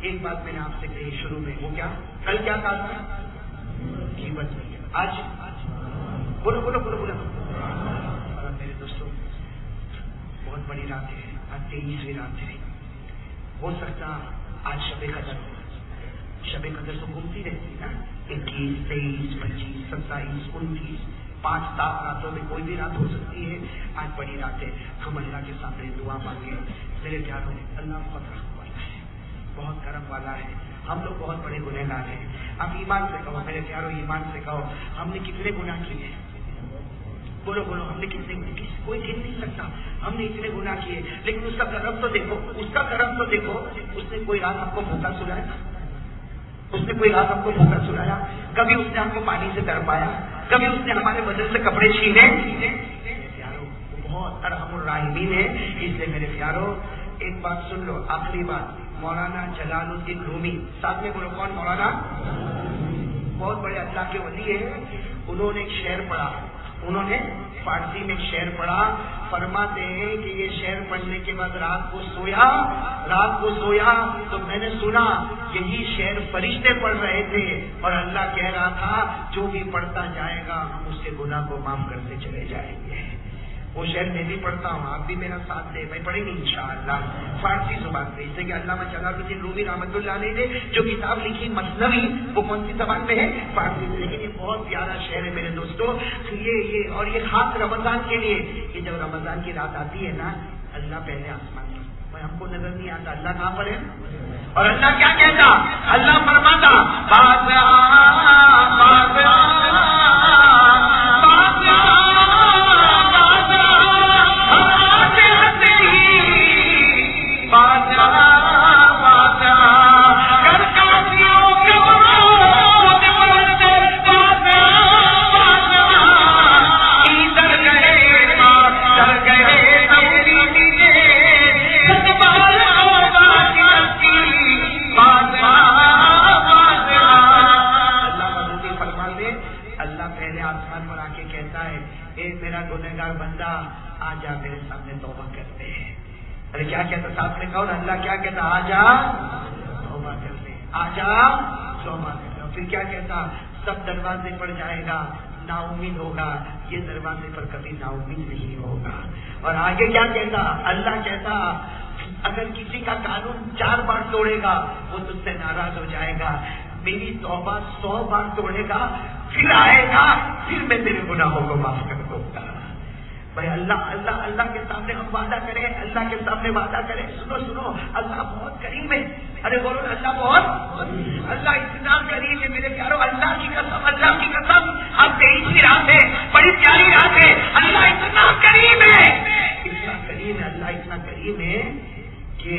ایک بات میں نے آپ سے کہی شروع میں, وہ کیا, کل کیا کہا تھا, غیبت نہیں ہے. آج بولو بولو بولو بولو. اور میرے دوستوں بہت بڑی رات ہے, آج 23ویں رات ہے. ہو سکتا آج شب قدر ہو. شب قدر تو گھومتی رہتی نا, 21, 23, 25, 27, 29, 5-7 راتوں میں کوئی بھی رات ہو سکتی ہے. آج بڑی رات ہے, ہم اللہ کے سامنے دعا مانگے. میرے پیاروں اللہ بہت رحم والا ہے, بہت کرم والا ہے. ہم لوگ بہت بڑے گنہگار ہیں. آپ ایمان سے کہو میرے پیاروں, ایمان سے کہو ہم نے کتنے گناہ کیے ہیں. بولو بولو, ہم نے کتنے, کوئی گن نہیں سکتا. ہم نے اتنے گناہ کیے, لیکن اس کا کرم تو دیکھو, اس کا کرم تو دیکھو. اس نے کوئی رات ہم کو بھوکا سلایا, اس نے کوئی رات ہم کو بھوکا سلایا. کبھی اس نے ہم کو پانی سے تڑپایا, کبھی اس نے ہمارے بدن سے کپڑے چھینے. پیارو بہت ارحم الراحمین ہے. اس لیے میرے پیارو ایک بات سن لو, آخری بات. مولانا جلال الدین رومی, ساتھ میں بولو کون, مولانا, بہت بڑے اللہ کے ولی ہیں. انہوں نے ایک شعر پڑھا, انہوں نے فارسی میں ایک شعر پڑھا. فرماتے ہیں کہ یہ شعر پڑھنے کے بعد رات کو سویا تو میں نے سنا یہی شعر فرشتے پڑھ رہے تھے اور اللہ کہہ رہا تھا جو بھی پڑھتا جائے گا ہم اس کے گناہ کو معاف کرتے چلے جائیں گے. وہ شعر میں بھی پڑھتا ہوں، آپ بھی میرا ساتھ دیں، میں پڑھیں گے انشاءاللہ فارسی زبان میں، اس سے کہ علامہ جلال الدین رومی رحمۃ اللہ علیہ نے جو کتاب لکھی مثنوی، وہ کون سی زبان میں ہے؟ فارسی میں، لیکن یہ بہت پیارا شعر ہے میرے دوستوں، یہ اور یہ خاص رمضان کے لیے، کہ جب رمضان کی رات آتی ہے نا، اللہ پہلے آسمان پر، ہم کو نظر نہیں آتا اللہ کہاں پر ہے، اور اللہ کیا کہتا؟ اللہ فرماتا اللہ کیا کہتا؟ آجا توبہ کر لے، آجا توبہ کر لے، پھر کیا کہتا؟ سب دروازے پر جائے گا، نا امید ہوگا، یہ دروازے پر کبھی نا امید نہیں ہوگا۔ اور آگے کیا کہتا؟ اللہ کہتا اگر کسی کا قانون 4 بار توڑے گا وہ تجھ سے ناراض ہو جائے گا، میری توبہ 100 بار توڑے گا، پھر آئے گا، پھر میں تیرے گناہوں کو معاف کر دوں گا۔ بھائی اللہ کے سامنے ہم وعدہ کریں، اللہ کے سامنے وعدہ کریں، سنو اللہ بہت کریم ہے، ارے بولو اللہ اتنا کریم ہے میرے پیارو، اللہ کی قسم اب 23ویں رات ہے، بڑی پیاری رات ہے، اللہ اتنا کریم ہے، اللہ اتنا کریم ہے کہ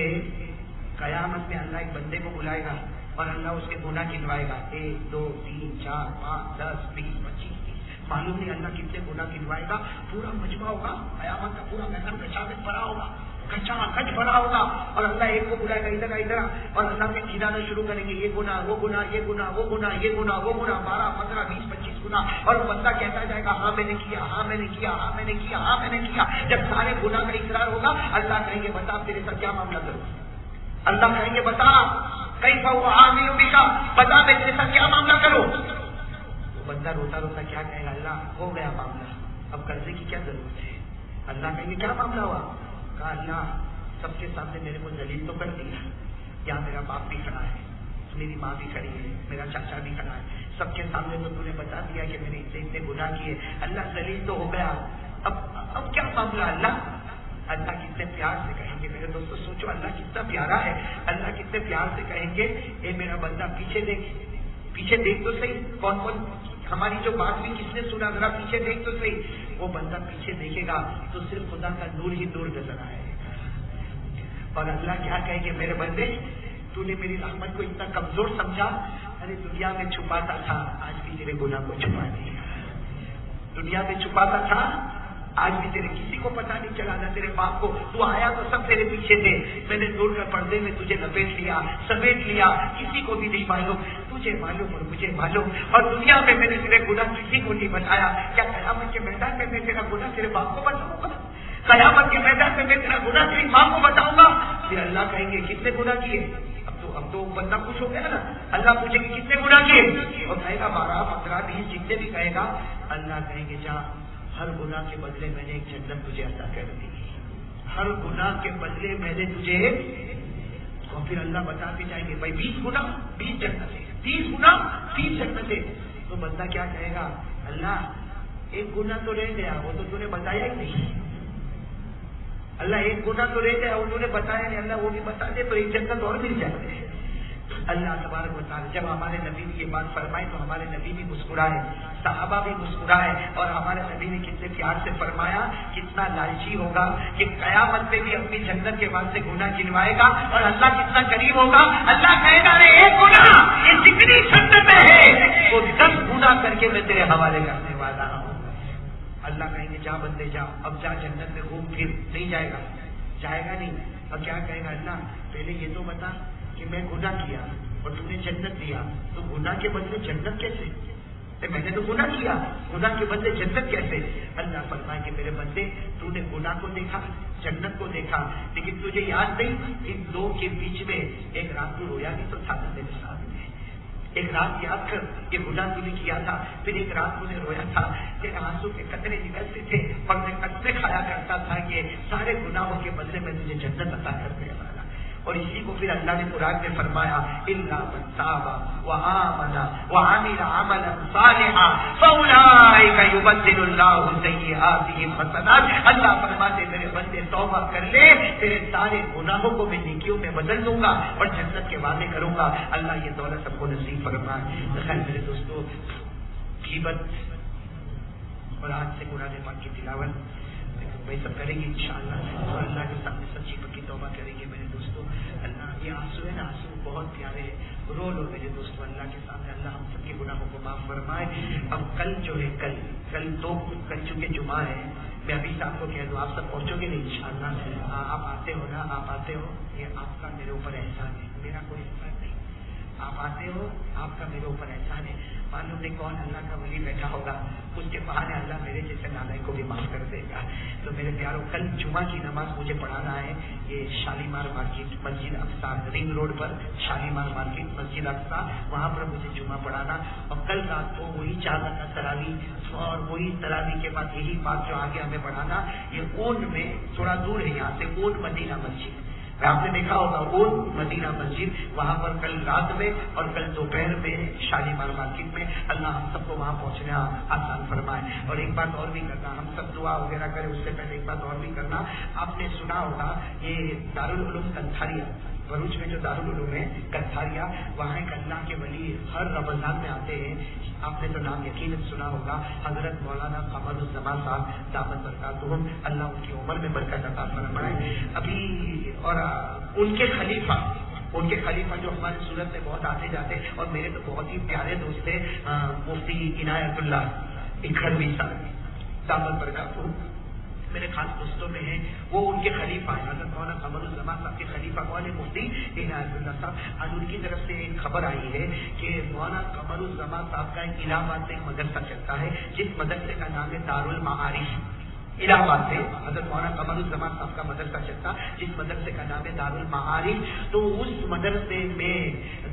قیامت میں اللہ ایک بندے کو بلائے گا اور اللہ اس کے گناہ گنوائے گا، 1 2 3 4 5 10 20 25 معلوم نہیں اللہ کتنے گناہ گنوائے گا، پورا مجمع ہوگا، قیامت کا پورا میدان کچاوٹ بھرا ہوگا، کچا کچ بھرا ہوگا، اور اللہ ایک کو بلائے گا ادھر، اور اللہ سے گنانا شروع کریں گے، یہ گناہ وہ گناہ، یہ گناہ وہ گناہ، یہ گناہ وہ گناہ، 12 15 20 25 گناہ، اور بندہ کہتا جائے گا ہاں میں نے کیا، ہاں میں نے کیا، ہاں میں نے کیا، ہاں میں نے کیا۔ جب سارے گناہ کا اقرار ہوگا، اللہ کہیں گے بتا تیرے ساتھ کیا معاملہ کروں، اللہ کہیں گے بتا کیف هو عامل بک، بتا میں تیرے ساتھ کیا معاملہ کروں۔ بندہ روتا روتا کیا کہے گا؟ اللہ ہو گیا معاملہ، اب قرضے کی کیا ضرورت ہے۔ اللہ کہیں گے کیا معاملہ ہوا؟ کہا اللہ سب کے سامنے میرے کو ذلیل تو کر دیا، یہاں میرا باپ بھی کھڑا ہے، میری ماں بھی کھڑی ہے، میرا چاچا بھی کھڑا ہے، سب کے سامنے تو نے بتا دیا کہ میں نے اتنے گناہ کیے، اللہ ذلیل تو ہو گیا، اب کیا معاملہ اللہ کتنے پیار سے کہیں گے میرے دوستوں، سوچو اللہ کتنا پیارا ہے، اللہ کتنے پیار سے کہیں گے اے میرا بندہ پیچھے دیکھ تو صحیح، کون ہماری جو بات بھی کس نے سنا، ذرا پیچھے دیکھ تو صحیح۔ وہ بندہ پیچھے دیکھے گا تو صرف خدا کا نور ہی نور نظر آئے گا، اور اللہ کیا کہے گے میرے بندے تو نے میری رحمت کو اتنا کمزور سمجھا، ارے دنیا میں چھپاتا تھا آج بھی تیرے گناہ کو چھپا دیا، دنیا میں چھپاتا تھا آج بھی تیرے کسی کو پتا نہیں چلا، نہ تیرے باپ کو، تو آیا تو سب تیرے پیچھے تھے، میں نے نور کے پردے میں تجھے لپیٹ لیا، سمیٹ لیا، کسی کو بھی نہیں معلوم، تجھے معلوم اور مجھے معلوم، اور دنیا میں میں نے تیرے گناہ کسی کو نہیں بتایا، کیا قیامت کے میدان میں تیرا گناہ تیرے باپ کو بتاؤں گا؟ قیامت کے میدان میں تیرا گناہ تیری ماں کو بتاؤں گا؟ پھر اللہ کہیں گے کتنے گناہ کیے؟ اب تو بندہ خوش ہو گیا نا، اللہ پوچھے گی کتنے گناہ کیے، اور کہے گا 12 15 20 جتنے بھی کہے گا، اللہ کہیں گے جا ہر گناہ کے بدلے میں نے ایک جنت تجھے عطا کر دی، ہر گناہ کے بدلے میں نے تجھے، اور پھر اللہ بتاتے جائیں گے بھائی 20 گناہ 20 جنتیں، 30 گناہ 30 جنتیں، تو بندہ کیا کہے گا؟ اللہ ایک گناہ تو رہ گیا، وہ تو نے بتایا ہی نہیں، اللہ ایک گناہ تو رہ گیا انہوں نے بتایا نہیں، اللہ وہ بھی بتا دے تو ایک جنت اور مل جاتے ہیں۔ اللہ تبارک و تعالیٰ جب ہمارے نبی نے یہ بات فرمائی تو ہمارے نبی بھی مسکرائے، صحابہ بھی مسکرائے، اور ہمارے نبی نے کتنے پیار سے فرمایا کتنا لالچی ہوگا کہ قیامت میں بھی اپنی جنت کے واسطے گناہ گنوائے گا، اور اللہ کتنا قریب ہوگا، اللہ کہے گا ارے ایک گناہ یہ جتنی جنت ہے وہ 10 گناہ کر کے میں تیرے حوالے کرنے والا ہوں۔ اللہ کہیں گے جا بندے جا، اب جا جنت میں گھوم پھر، نہیں جائے گا نہیں، اور کیا کہے گا اللہ پہلے یہ تو بتا کہ میں گناہ کیا اور تم نے جنت دیا، تو گناہ کے بدلے جنت کیسے؟ میں نے تو گناہ کیا، گناہ کے بدلے جنت کیسے؟ اللہ فرمائے کہ میرے بندے تو نے گناہ کو دیکھا، جنت کو دیکھا، لیکن تجھے یاد نہیں ان دو کے بیچ میں ایک رات کو رویا بھی تو تھا میرے سامنے، ایک رات یاد کر یہ گناہ تو نے کیا تھا، پھر ایک رات مجھے رویا تھا کہ آنسو کے قطرے نکلتے تھے اور میں قسمیں کھایا کرتا تھا کہ سارے گناہوں کے بدلے میں تجھے جنت عطا کر دے والا. اور اسی کو پھر اللہ نے قرآن میں فرمایا الا من تاب وآمن وعمل عملا صالحا فاولئک یبدل اللہ سیئاتہم حسنات. اللہ فرماتے میرے بندے توبہ کر لے، تیرے سارے گناہوں کو میں نیکیوں میں بدل دوں گا اور جنت کے وعدے کروں گا. اللہ یہ دولت سب کو نصیب فرمائے. خیر میرے دوستو، غیبت اور آج سے قرآن پاک کی تلاوت بھائی سب کریں گے انشاءاللہ، اور اللہ کے سامنے سچی پکی توبہ کریں گے. میرے دوستو اللہ یہ آنسو ہے نا، آنسو بہت پیارے ہیں، رو لو میرے دوستو اللہ کے سامنے. اللہ ہم سب کے گناہوں کو معاف فرمائے. اب کل جو ہے کل چونکہ جمعہ ہے، میں ابھی صاحب کو کہہ دوں آپ سب پہنچو گے نہیں انشاءاللہ. آپ آتے ہو نا، آپ آتے ہو، یہ آپ کا میرے اوپر احسان ہے، میرا کوئی احسان نہیں. آپ آتے ہو، آپ کا میرے اوپر احسان ہے. معلوم نہیں کون اللہ کا ولی بیٹھا ہوگا، اس کے بہانے اللہ میرے جیسے نالائق کو بھی معاف کر دے گا. تو میرے پیاروں، کل جمعہ کی نماز مجھے پڑھانا ہے یہ شالیمار مارکیٹ مسجد اقصی، رنگ روڈ پر شالیمار مارکیٹ مسجد اقصی، وہاں پر مجھے جمعہ پڑھانا. اور کل رات کو وہی 4 رکعت تراویح اور وہی تراویح کے بعد یہی بات جو آگے ہمیں پڑھانا. یہ اون میں تھوڑا دور ہے یہاں سے، اون مدینہ مسجد، آپ نے دیکھا ہوگا اون مدینہ مسجد، وہاں پر کل رات میں اور کل دوپہر میں شالیمار مارکیٹ میں. اللہ ہم سب کو وہاں پہنچنا آسان فرمائے. اور ایک بات اور بھی کرنا، ہم سب دعا وغیرہ کریں اس سے پہلے ایک بات اور بھی کرنا. آپ نے سنا ہوگا یہ دارالعلوم کنتھاریا، بھروچ میں جو دارالعلوم ہے کنتھاریا، وہاں ایک اللہ کے ولی ہر رمضان میں آتے ہیں. آپ نے تو نام یقیناً سنا ہوگا، حضرت مولانا قمر الزمان صاحب دامت برکاتہم، اللہ ان کی عمر میں برکت عطا فرمائے. ابھی اور ان کے خلیفہ جو ہماری صورت میں بہت آتے جاتے اور میرے تو بہت ہی پیارے دوست تھے، مفتی عنایت اللہ اکھڑوی صاحب دامت برکاتہم، میرے خاص دوستوں میں ہیں. وہ ان کے خلیفہ ہیں، حضرت مولانا قمر الزمان صاحب کے خلیفہ کون ہے؟ مفتی عنایت اللہ صاحب. آج ان کی طرف سے ایک خبر آئی ہے کہ مولانا قمر الزمان صاحب کا ایک الہ آباد سے ایک مدرسہ چلتا ہے جس مدرسے کا نام ہے دارالمعارف. الہ آباد سے حضرت مولانا قمر الزمان صاحب کا مدرسہ چلتا جس مدرسے کا نام ہے دارالمعارف. تو اس مدرسے میں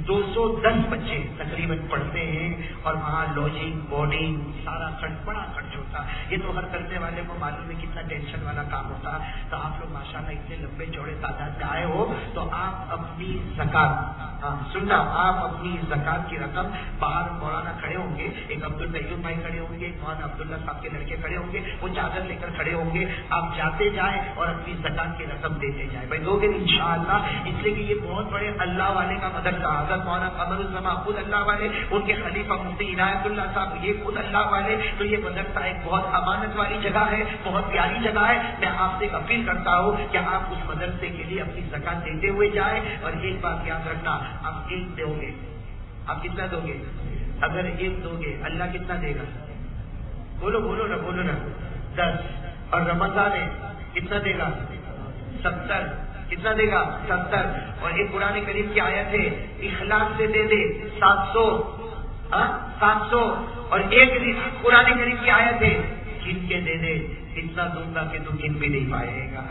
210 بچے تقریباً پڑھتے ہیں اور وہاں لاجنگ بورڈنگ سارا بڑا خرچ ہوتا. یہ تو ہر کرنے والے کو معلوم ہے کتنا ٹینشن والا کام ہوتا. تو آپ لوگ ماشاءاللہ اتنے لمبے چوڑے تعداد میں آئے ہو تو آپ اپنی زکات سننا، آپ اپنی زکات کی رقم باہر مولانا کھڑے ہوں گے، ایک عبدالطیب بھائی کھڑے ہوں گے، ایک مولانا عبداللہ صاحب کے لڑکے کھڑے ہوں گے، وہ چادر لے کر کھڑے ہوں گے. آپ جاتے جائیں اور اپنی زکات کی رقم دیتے جائیں. بھائی دو گے انشاءاللہ، اس لیے کہ یہ بہت بڑے اللہ والے کا مدرسہ. حضرت مولانا قمر الزمان خود اللہ والے، ان کے خلیفہ مفتی عنایت اللہ صاحب یہ خود اللہ والے. تو یہ مدرسہ ایک بہت امانت والی جگہ ہے، بہت پیاری جگہ ہے. میں آپ سے ایک اپیل کرتا ہوں کہ آپ اس مدرسے کے لیے اپنی زکات دیتے ہوئے جائیں. اور ایک بات یاد رکھنا، آپ ایک دو گے، آپ کتنا دو گے؟ اگر ایک دو گے اللہ کتنا دے گا؟ بولو نا 10. اور رمضان ہے کتنا دے گا؟ 70. کتنا دے گا؟ 70. اور ایک قرآن کریم کی آیت ہے اخلاص سے دے دے 700. 700. اور ایک قرآن کریم کی آیت ہے گن کے دے دے، اتنا دوں گا کہ تو گن بھی نہیں پائے گا.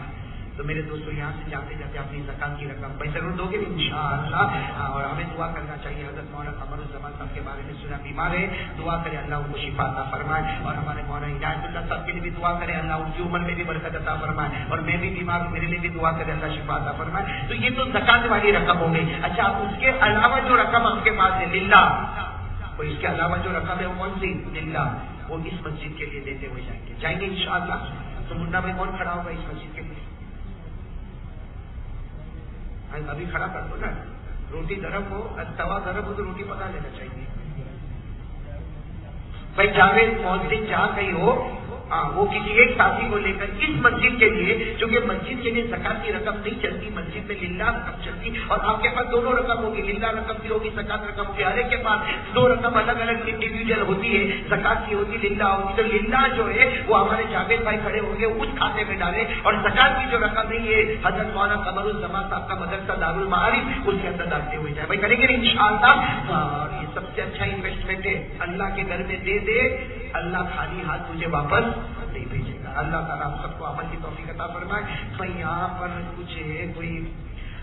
تو میرے دوستوں یہاں سے جاتے جاتے اپنی زکات کی رقم بھائی ضرور دو گے انشاءاللہ. اور ہمیں دعا کرنا چاہیے. حضرت مولانا قمر الزمان صاحب کے بارے میں سنا بیمار ہے، دعا کرے اللہ ان کو شفا عطا فرمائے. اور ہمارے مولانا عنایت اللہ صاحب کے لیے بھی دعا کرے اللہ ان کی عمر میں بھی برکت عطا فرمائے. اور میں بھی بیمار ہوں، میرے لیے بھی دعا کرے اللہ شفا عطا فرمائے. تو یہ تو زکات والی رقم ہو گئی. اچھا اس کے علاوہ جو رقم آپ کے پاس ہے للہ، تو اس کے علاوہ جو رقم ہے وہ کون سی؟ للہ. وہ اس مسجد کے لیے دیتے ہوئے جائیں گے انشاءاللہ. تو منا بھائی کون کھڑا ہوگا اس مسجد کے لیے؟ ابھی کھڑا کر دو نا. روٹی گرم ہو، توا گرم ہو تو روٹی پکا لینا چاہیے. بھائی جاوید مؤذن جہاں کہیں ہو، وہ کسی ایک ساتھی کو لے کر اس مسجد کے لیے، چونکہ مسجد کے لیے زکات کی رقم نہیں چلتی، مسجد میں للہ رقم چلتی. اور آپ کے پاس دونوں رقم ہوگی، للہ رقم بھی ہوگی، زکات رقم ہوگی. ہر ایک کے پاس دو رقم الگ الگ انڈیویجل ہوتی ہے، زکات کی ہوتی، للہ ہوتی. تو للہ جو ہے وہ ہمارے جاوید بھائی کھڑے ہوں گے اس کھاتے میں ڈالے. اور زکات کی جو رقم نہیں ہے حضرت مولانا قمر الزمان صاحب کا مدرسہ دارالمعارف اس کے اندر ڈالتے ہوئے جائے. بھائی کریں گے انشاءاللہ. اور یہ سب سے اچھا انویسٹمنٹ ہے. اللہ کے گھر میں دے دے، اللہ خالی ہاتھ مجھے واپس نہیں بھیجے گا. اللہ تعالیٰ آپ سب کو عمل کی توفیق عطا فرمائے. بھائی یہاں پر کچھ کوئی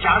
4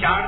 4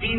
3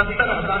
70,000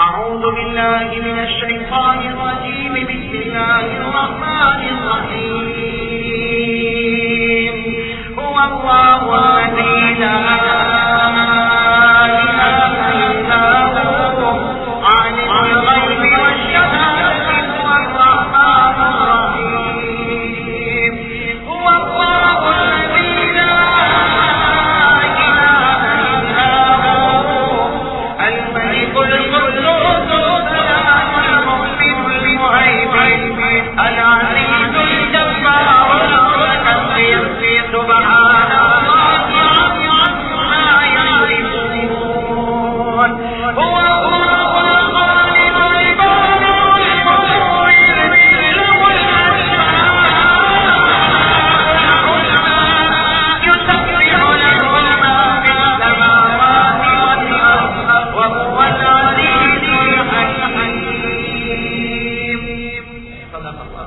أعوذ بالله من الشيطان الرجيم بسم الله الرحمن الرحيم هو الله الذي لا إله إلا هو عالم الغيب والشهادة هو الرحمن الرحيم هو الله الذي لا إله إلا هو الملك القدوس السلام المؤمن المهيمن العزيز الجبار المتكبر سبحان الله عما يصفون هو الله الخالق البارئ المصور له الأسماء يسبح له ما في السماوات والأرض وهو العزيز الحكيم. صدق الله.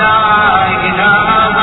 لا إله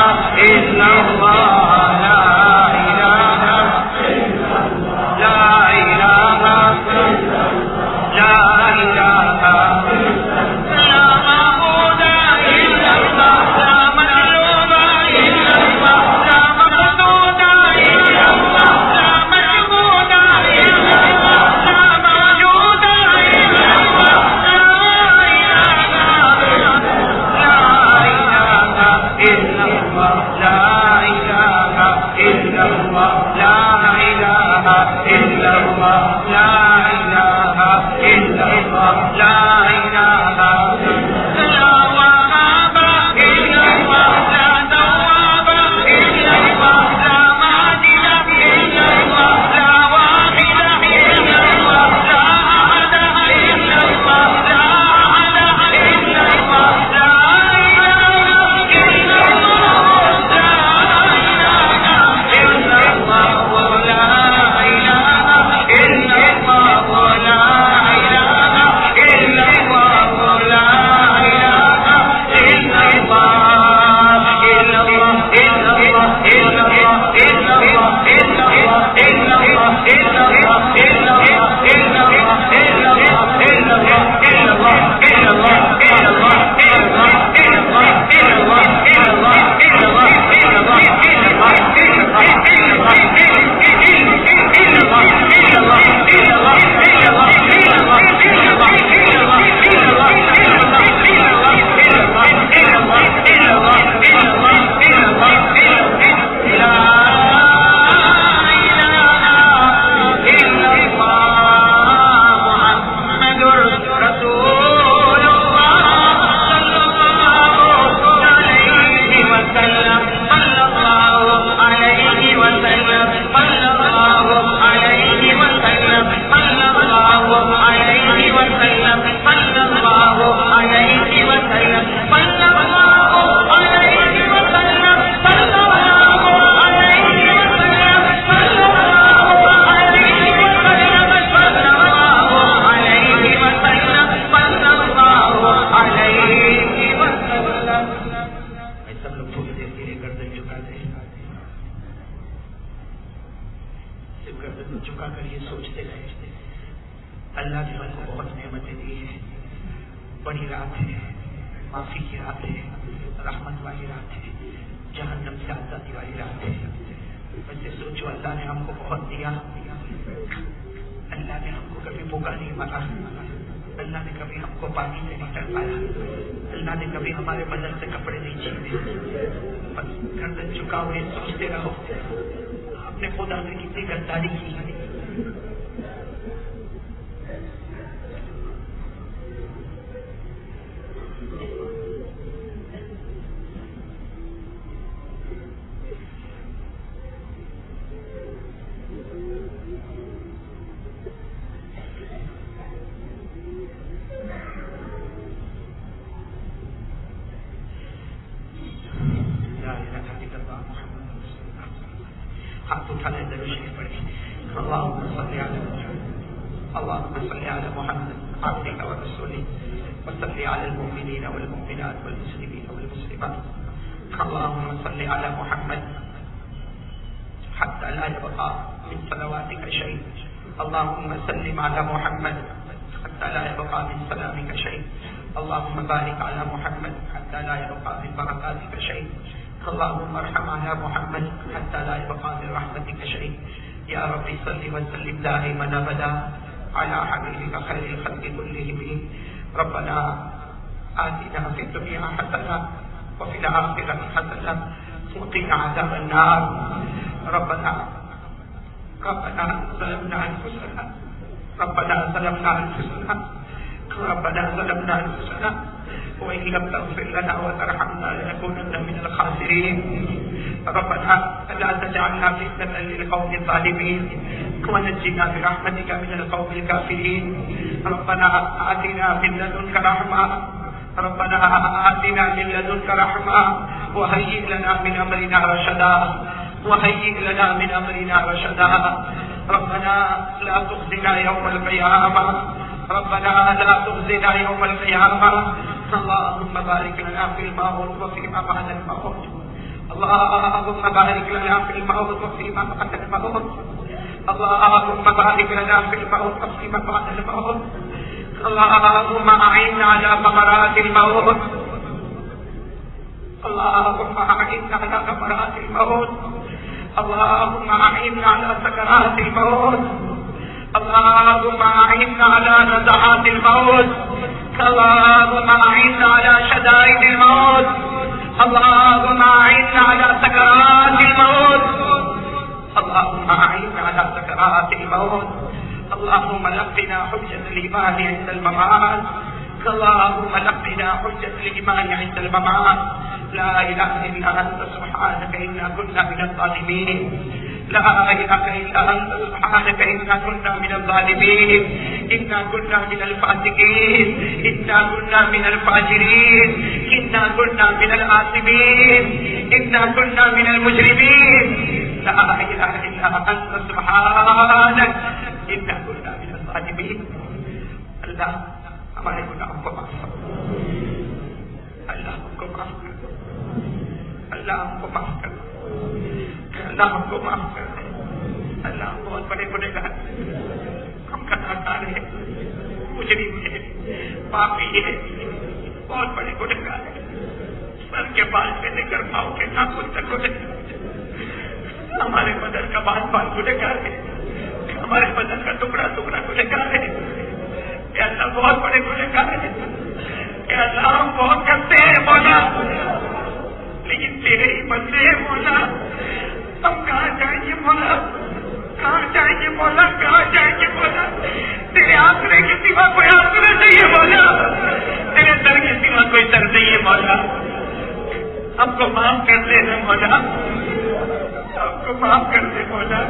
نے ہم کو بہت نعمتیں دی ہیں. بڑی رات ہے, معافی کی رات ہے, رحمت والی رات ہے, جہنم سے آزادی والی رات ہے. ویسے سوچو اللہ نے ہم کو بہت دیا, اللہ نے ہم کو کبھی بھوکا نہیں مارا, اللہ نے کبھی ہم کو پانی سے نہیں ٹرکایا, اللہ نے کبھی ہمارے بدن سے کپڑے نہیں چھینے. بس گردن چکا ہوئے سوچتے رہو اپنے خدا نے کتنی غداری کی ہے. ہاتھ اٹھا لیں درود شریف پڑھیں. اللهم صل على محمد اللهم صل على محمد عبدك ورسولك وصل على المؤمنين والمؤمنات والمسلمين والمسلمات. اللهم صل على محمد حتى لا يبقى من صلواتك شيء. اللهم سلم على محمد حتى لا يبقى من سلامك شيء. اللهم بارك على محمد حتى لا يبقى من بركاتك شيء. اللهم ارحم على محمد حتى لا يبقى من رحمتك شيء. يا رب صل وسلم دائما ابدا على حبيبك خير الخلق كلهم. ربنا آتنا في الدنيا حسنة وفي الآخرة حسنة وقنا عذاب النار. ربنا ظلمنا أنفسنا ربنا ظلمنا أنفسنا وإن لم تغفر لنا وترحمنا لنكونن من الخاسرين. ربنا لا تجعلنا فتنة للقوم الظالمين ونجنا برحمتك من القوم الكافرين. ربنا آتنا من لدنك رحمة وهيئ لنا من أمرنا رشدا. ربنا لا تخزنا يوم القيامة. اللهم بارك لنا في الموت وفيما بعد الموت. اللهم بارك لنا في الموت وفيما بعد الموت. اللهم بارك لنا في الموت وفيما بعد الموت. اللهم أعنا على ثمرات الموت. اللهم أعنا على ثمرات الموت. اللهم أعنا على سكرات الموت. اللهم أعنا على نزعات الموت. اللهم أعنا على شدائد الموت. اللهم أعنا على سكرات الموت. اللهم أعنا على سكرات الموت. اللهم لقنا حجة الإيمان عند الممات. اللهم لقنا حجة الإيمان عند الممات. لا إله إلا أنت سبحانك إنا كنا من الظالمين. لا إله إلا أنت سبحانك إنا كنا من الظالمين. إنا كنا من الفاسقين. إنا كنا من الفاجرين. إنا كنا من الآثمين. إنا كنا من المجرمين. لا إله إلا أنت سبحانك إنا كنا من الظالمين. اللہ ہمارے گناہوں کو معاف کرو. اللہ ہم کو معاف کر دو. اللہ ہم کو معاف کر دو. اللہ ہم کو معاف کر دے. اللہ ہم بہت بڑے گنہگار ہیں. ہم خطاکار ہیں, مجرم ہیں, پاپی ہیں, بہت بڑے گنہگار ہیں. سر کے بال سے لے کر پاؤں کے ناخن تک گنہگار. ہمارے بدن کا بال گنہگار ہے. ہمارے بدن کا ٹکڑا گنہگار ہے. اے اللہ بہت بڑے گنہگار ہیں. اے اللہ ہم بہت کرتے ہیں مولا, لیکن تیرے ہی بندے ہیں مولا. ہم کہاں جائیں گے مولا, کہاں جائیں گے مولا, کہاں جائیں گے مولا. تیرے آسرے کے سوا کوئی آسرا نہیں ہے مولا. تیرے در کے سوا کوئی در نہیں ہے مولا. ہم کو معاف کر دینا مولا. ہم کو معاف کر دے مولا.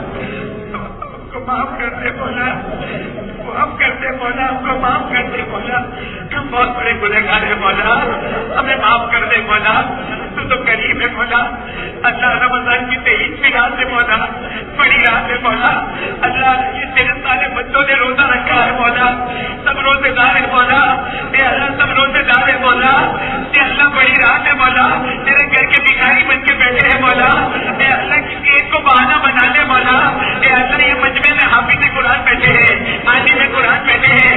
ہم کو معاف کر دے مولا. معاف کر دے مولا. ہم کو معاف کر دے مولا. ہم بہت بڑے گنہگار ہیں مولا. ہمیں معاف کر دے مولا. تو کریم ہے مولا. اللہ رمضان کی 23ویں رات ہے مولا, بڑی رات ہے مولا. اللہ یہ تیرے سارے بچوں نے روزہ رکھا ہے مولا. سب روزے دار ہے مولا. اے اللہ سب روزے دار ہے مولا. اے اللہ بڑی رات ہے مولا. تیرے گھر کے بھکاری بن کے بیٹھے ہیں مولا. اے اللہ کسی ایک کو بہانہ بنا لے مولا. اے اللہ یہ مجمع میں حافظ قرآن بیٹھے ہیں, عالم قرآن بیٹھے ہیں.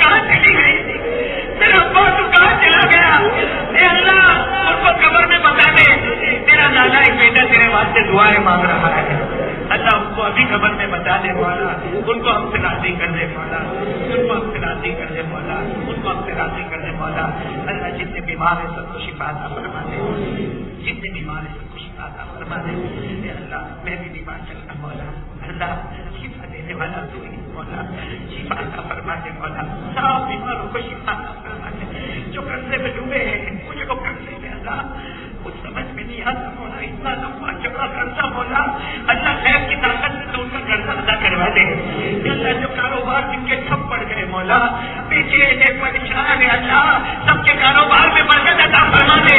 کہاں چلی گئی تھی، میرا ابا تو کہاں چلا گیا، اے اللہ ان کو قبر میں بتا دے تیرا نالائق بیٹا تیرے واسطے دعائیں مانگ رہا ہے، اللہ ان کو ابھی قبر میں بتا دے مولا، ان کو ہم سے راضی کر دے مولا، ان کو ہم سے راضی کر دے مولا، ان کو ہم سے راضی کر دے مولا، اللہ جتنے بیمار ہیں سب کو شفا عطا فرما دے، جتنے بیمار ہیں سب کو شفا عطا فرما دے، اے اللہ میں بھی بیمار چل رہا مولا، اللہ شفا دینے والا تو ہی مولا، شفا عطا فرما دے مولا، سب بیماروں کو شفا عطا فرما دے، جو قرضے میں ڈوبے ہیں مجھے کو قرضے میں اللہ کچھ سمجھ میں نہیں آتا مولا، اتنا لمبا چوڑا قرضہ مولا، اللہ غیب کی طاقت سے تو ان کا قرضہ ادا کروا دے، اللہ جو کاروبار جن کے ٹھپ پڑ گئے مولا، پیچھے پریشان ہے اللہ سب کے کاروبار میں برکت عطا فرما دے،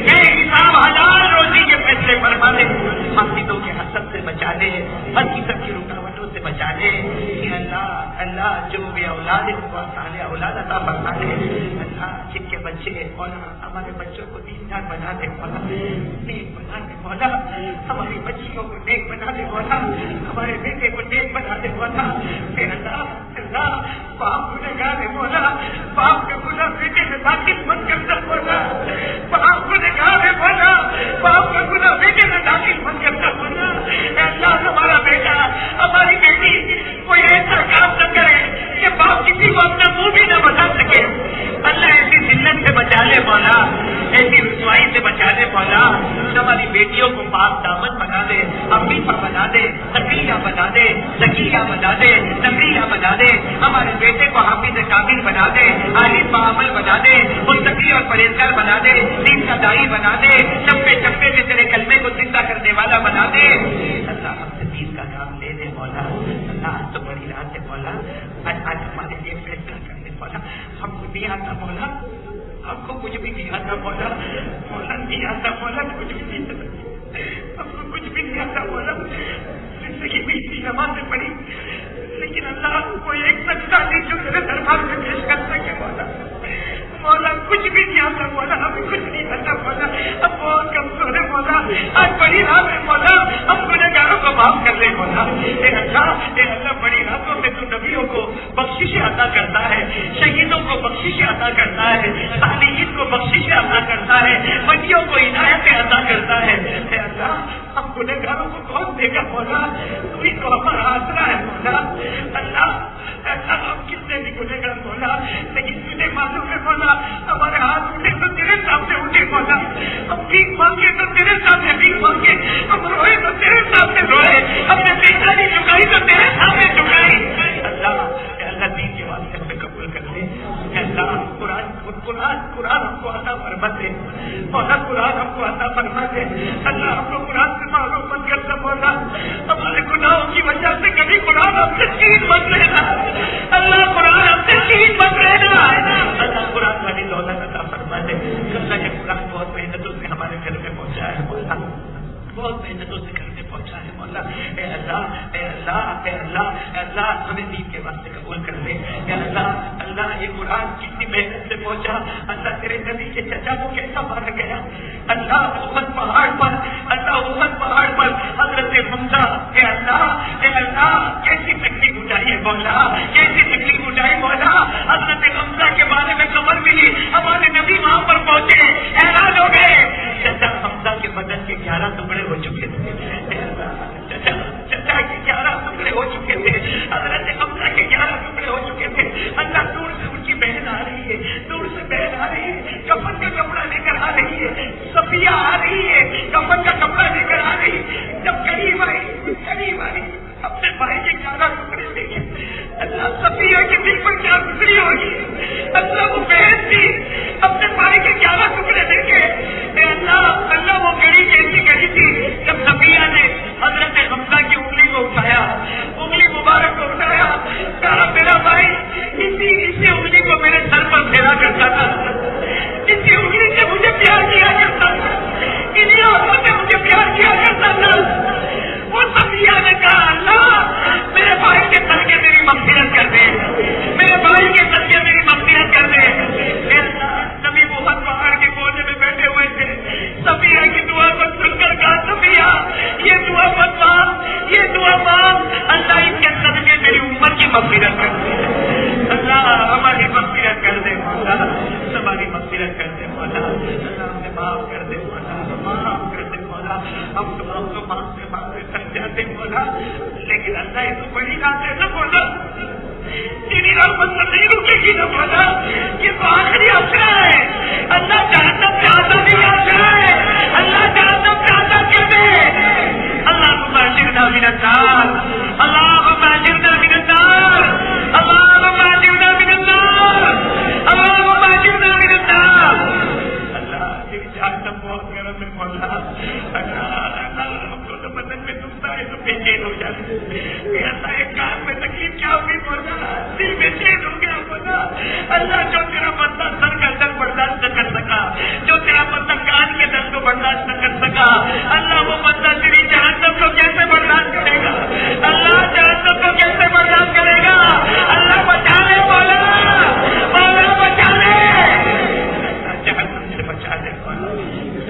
بے حساب حلال روزی کے فیصلے فرما دے، حسدوں کے حسد سے بچا دے، ہر قسم کی رکاوٹوں سے بچا دے، اللہ اللہ جو بھی اولاد ہے ان کو صالح اولاد عطا فرما دے، اللہ جن کے بچے مولا ہمارے بچوں کو دیندار بنا دے مولا، نیک بنا دے مولا، ہماری بچیوں کو نیک بنا دے مولا، ہمارے بیٹے کو نیک بنا دے مولا، اے اللہ اللہ باپ گنہگار ہے مولا، باپ کا گناہ بیٹے میں داخل مت کرتا مولا، باپ گنہگار ہے مولا، باپ کا گناہ بیٹے میں داخل مت کرتا مولا، اے اللہ ہمارا بیٹا ہماری بیٹی کوئی ایسا کام نہ کرے کہ باپ کسی کو اپنا منہ بھی نہ بتا سکے، اللہ ایسی ذلت سے بچا لے مولا، ایسی رسوائی سے بچا لے مولا، ہماری بیٹیوں کو پاک دامن بنا دے، عفیفہ بنا دے، تقیہ بنا دے، ذکیہ بنا دے، نبیہ بنا دے، ہمارے بیٹے کو حافظ کامل بنا دے، عالم بعمل بنا دے، متقی اور پرہیزگار بنا دے، دین کا داعی بنا دے، چپے چپے میں تیرے کلمے کو زندہ کرنے والا بنا دے، اللہ ہم سے دین کا کام لے دے مولا، اللہ تو بڑی رات ہے مولا، آج ہمارے لیے فیصلہ کر دے مولا، ہم کو نہیں آتا مولا، ہم کو کچھ بھی نہیں آتا مولا، مولا نہیں آتا مولا، کچھ بھی نہیں آتا، ہم کو کچھ بھی نہیں آتا مولا، زندگی میں اتنی نمازیں پڑھی لیکن اللہ کوئی ایک سچا نہیں جو میرے دربار میں پیش کر سکے مولا، مولا کچھ بھی نہیں آتا مولا، ہمیں کچھ نہیں آتا مولا، اب بہت کمزور ہے مولا، آج بڑی رات ہے مولا، ہم گنہگاروں کو معاف کر لے مولا، اے اللہ بڑی راتوں میں تو نبیوں کو بخشش عطا کرتا ہے، شہیدوں کو بخشش عطا کرتا ہے، صالحین کو بخشش عطا کرتا ہے، ولیوں کو ہدایت عطا کرتا ہے، اے اللہ ہم گنہگاروں کو کون دے گا مولا، تو ہی تو ہمارا آسرا ہے مولا، اللہ ہم کتنے بھی گنہگار مولا، لیکن تجھے معلوم ہے مولا ہمارے ہاتھ اٹھے تو تیرے سامنے اٹھے مولا، ہم بھیک مانگے تو تیرے سامنے بھیک مانگے، ہم روئے تو تیرے سامنے روئے، ہم نے بیچاری چکائی تو تیرے سامنے چکائی، اللہ دین کے واسطے ہمیں قبول کر لے، اللہ قرآن ہم کو عطا فرما دے مولا، قرآن ہم کو عطا فرما دے، اللہ ہم کو قرآن سے معلوم مت کرتا مولا، ہمارے گناہوں کی وجہ سے کبھی قرآن ہم سے چیز مت لینا، اللہ قرآن ہم سے چیز مت لینا، اللہ قرآن والی دولت عطا فرما دے، اللہ یہ قرآن بہت محنتوں سے ہمارے گھر میں پہنچا ہے مولا، بہت محنتوں سے گھر میں پہنچا ہے مولا، اے اللہ اے اللہ اے اللہ اے اللہ ہمیں دین کے واسطے قبول کر لے، اے اللہ اللہ یہ قرآن کتنی محنت سے پہنچا، اللہ تیرے نبی کے چچا کو کیسا مارا گیا، اللہ احد پہاڑ پر، اللہ احد پہاڑ پر حضرت حمزہ، اے اللہ کیسی تکلیف اٹھائی ہے مولا، کیسی تکلیف اٹھائی مولا، حضرت حمزہ کے بارے میں خبر ملی، ہمارے نبی وہاں پر پہنچے، حیران ہو گئے، چچا حمزہ کے بدن کے 11 ٹکڑے ہو چکے تھے، چچا کے 11 ٹکڑے ہو چکے تھے، حضرت حمزہ کے 11 ٹکڑے ہو چکے تھے، اللہ دور سے ان کی بہن آ رہی ہے، دور سے بہن آ رہی ہے، کفن کا کپڑا لے کر آ رہی ہے، صفیہ آ رہی ہے، کفن کا کپڑا لے کر آ رہی ہے، جب قریب آئی اپنے بھائی کے 11 ٹکڑے لے گئے، اللہ صفیہ کے دل پر کیا گزری ہوگی، اللہ مولا, اللہ ہمیں معاف کر دے مولا, معاف کر دے مولا. ہم تو مانگتے تھک جاتے مولا, لیکن اللہ یہ تو بڑی بات ہے نا مولا, تیری رحمت تو نہیں رکے گی نا مولا, یہ تو آخری آسرا ہے. اللہ جہنم سے آزادی آسرا ہے, اللہ جہنم سے آزاد کر دے. اللهم اجرنا من النار, اللهم اجرنا من النار, اللهم اجرنا من النار, اللهم اجرنا من النار. اللہ تیری جہنم بہت گرم ہے مولا. اللہ ہم کو تو بدن میں دکھتا ہے تو بے چین ہو جاتے, اللہ ایک کان میں تکلیف کیا ہوگی مولا, دل میں چین ہو گیا مولا. اللہ جو تیرا بندہ سر کا درد برداشت نہ کر سکا, جو تیرا بندہ کان کے درد کو برداشت نہ کر سکا, اللہ وہ بندہ تیری جہنم کو کیسے برداشت کرے گا, اللہ جہنم کو کیسے برداشت کرے گا. اللہ بچا لے مولا, مولا بچا لے, اللہ جہنم سے بچا لے مولا,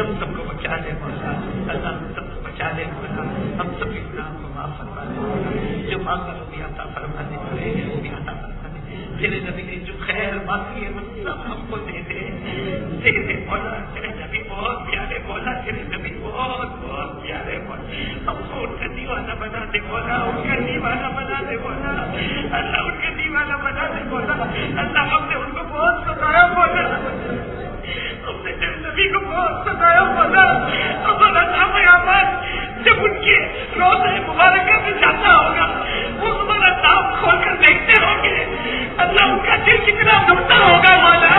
ہم سب کو بچا لے مولا, اللہ ہم سب کو بچا لے مولا, ہم سب کے گناہ کو معاف فرما دے, جو مانگا وہ بھی عطا فرما دے, وہ بھی عطا فرما دے. تیرے نبی نے جو خیر مانگی ہے وہ سب ہم کو دے دے, دے دے مولا. تیرے نبی بہت پیارے مولا, تیرے نبی بہت بہت پیارے مولا, ہم کو ان کا دیوانہ بنا دے مولا, ان کا دیوانہ بنا دے مولا, اللہ ان کا دیوانہ بنا دے مولا. اللہ ہم نے ان کو بہت ستایا مولا, ہم نے تیرے نبی کو بہت ستایا مولا. ہمارا نام آباد جب ان کے روزے مبارکہ میں جاتا ہوگا وہ ہمارا نام کھول کر دیکھتے ہوں گے, اللہ ان کا دل کتنا دکھتا ہوگا مولا.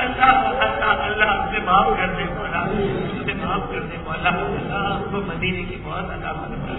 اللہ ہم سے معاف کر دے مولا, ہم سے معاف کر دے مولا. ہم کو مدینے کی بہت عطا فرما,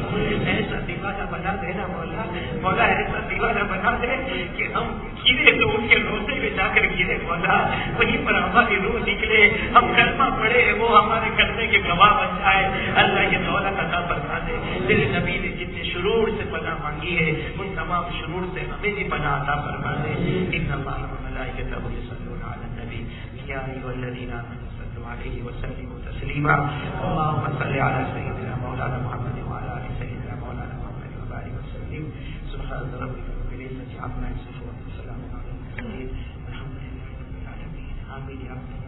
ایسا دیوانہ بنا دے نا مولا, مولا ایسا دیوانہ بنا دے کہ ہم گرے تو ان کے روزے میں جا کر گرے مولا, وہیں پر ہماری روح نکلے, ہم کلمہ پڑھے وہ ہمارے کرنے کے گواہ بن جائے. اللہ یہ دولت عطا فرما دے. تیرے نبی نے جتنے شرور سے پناہ مانگی ہے ان تمام شرور سے ہمیں بھی پناہ عطا فرما دے. ان اللہ وملائکتہ یصلون علی النبی یا ایھا الذین آمنوا صلوا علیہ وسلموا تسلیما. اللهم صل علی سیدنا مولانا محمد وعلی آل سیدنا مولانا محمد وبارک وسلم. سبحان ربک رب العزة عما یصفون وسلام علی المرسلین والحمد للہ رب العالمین. آمین.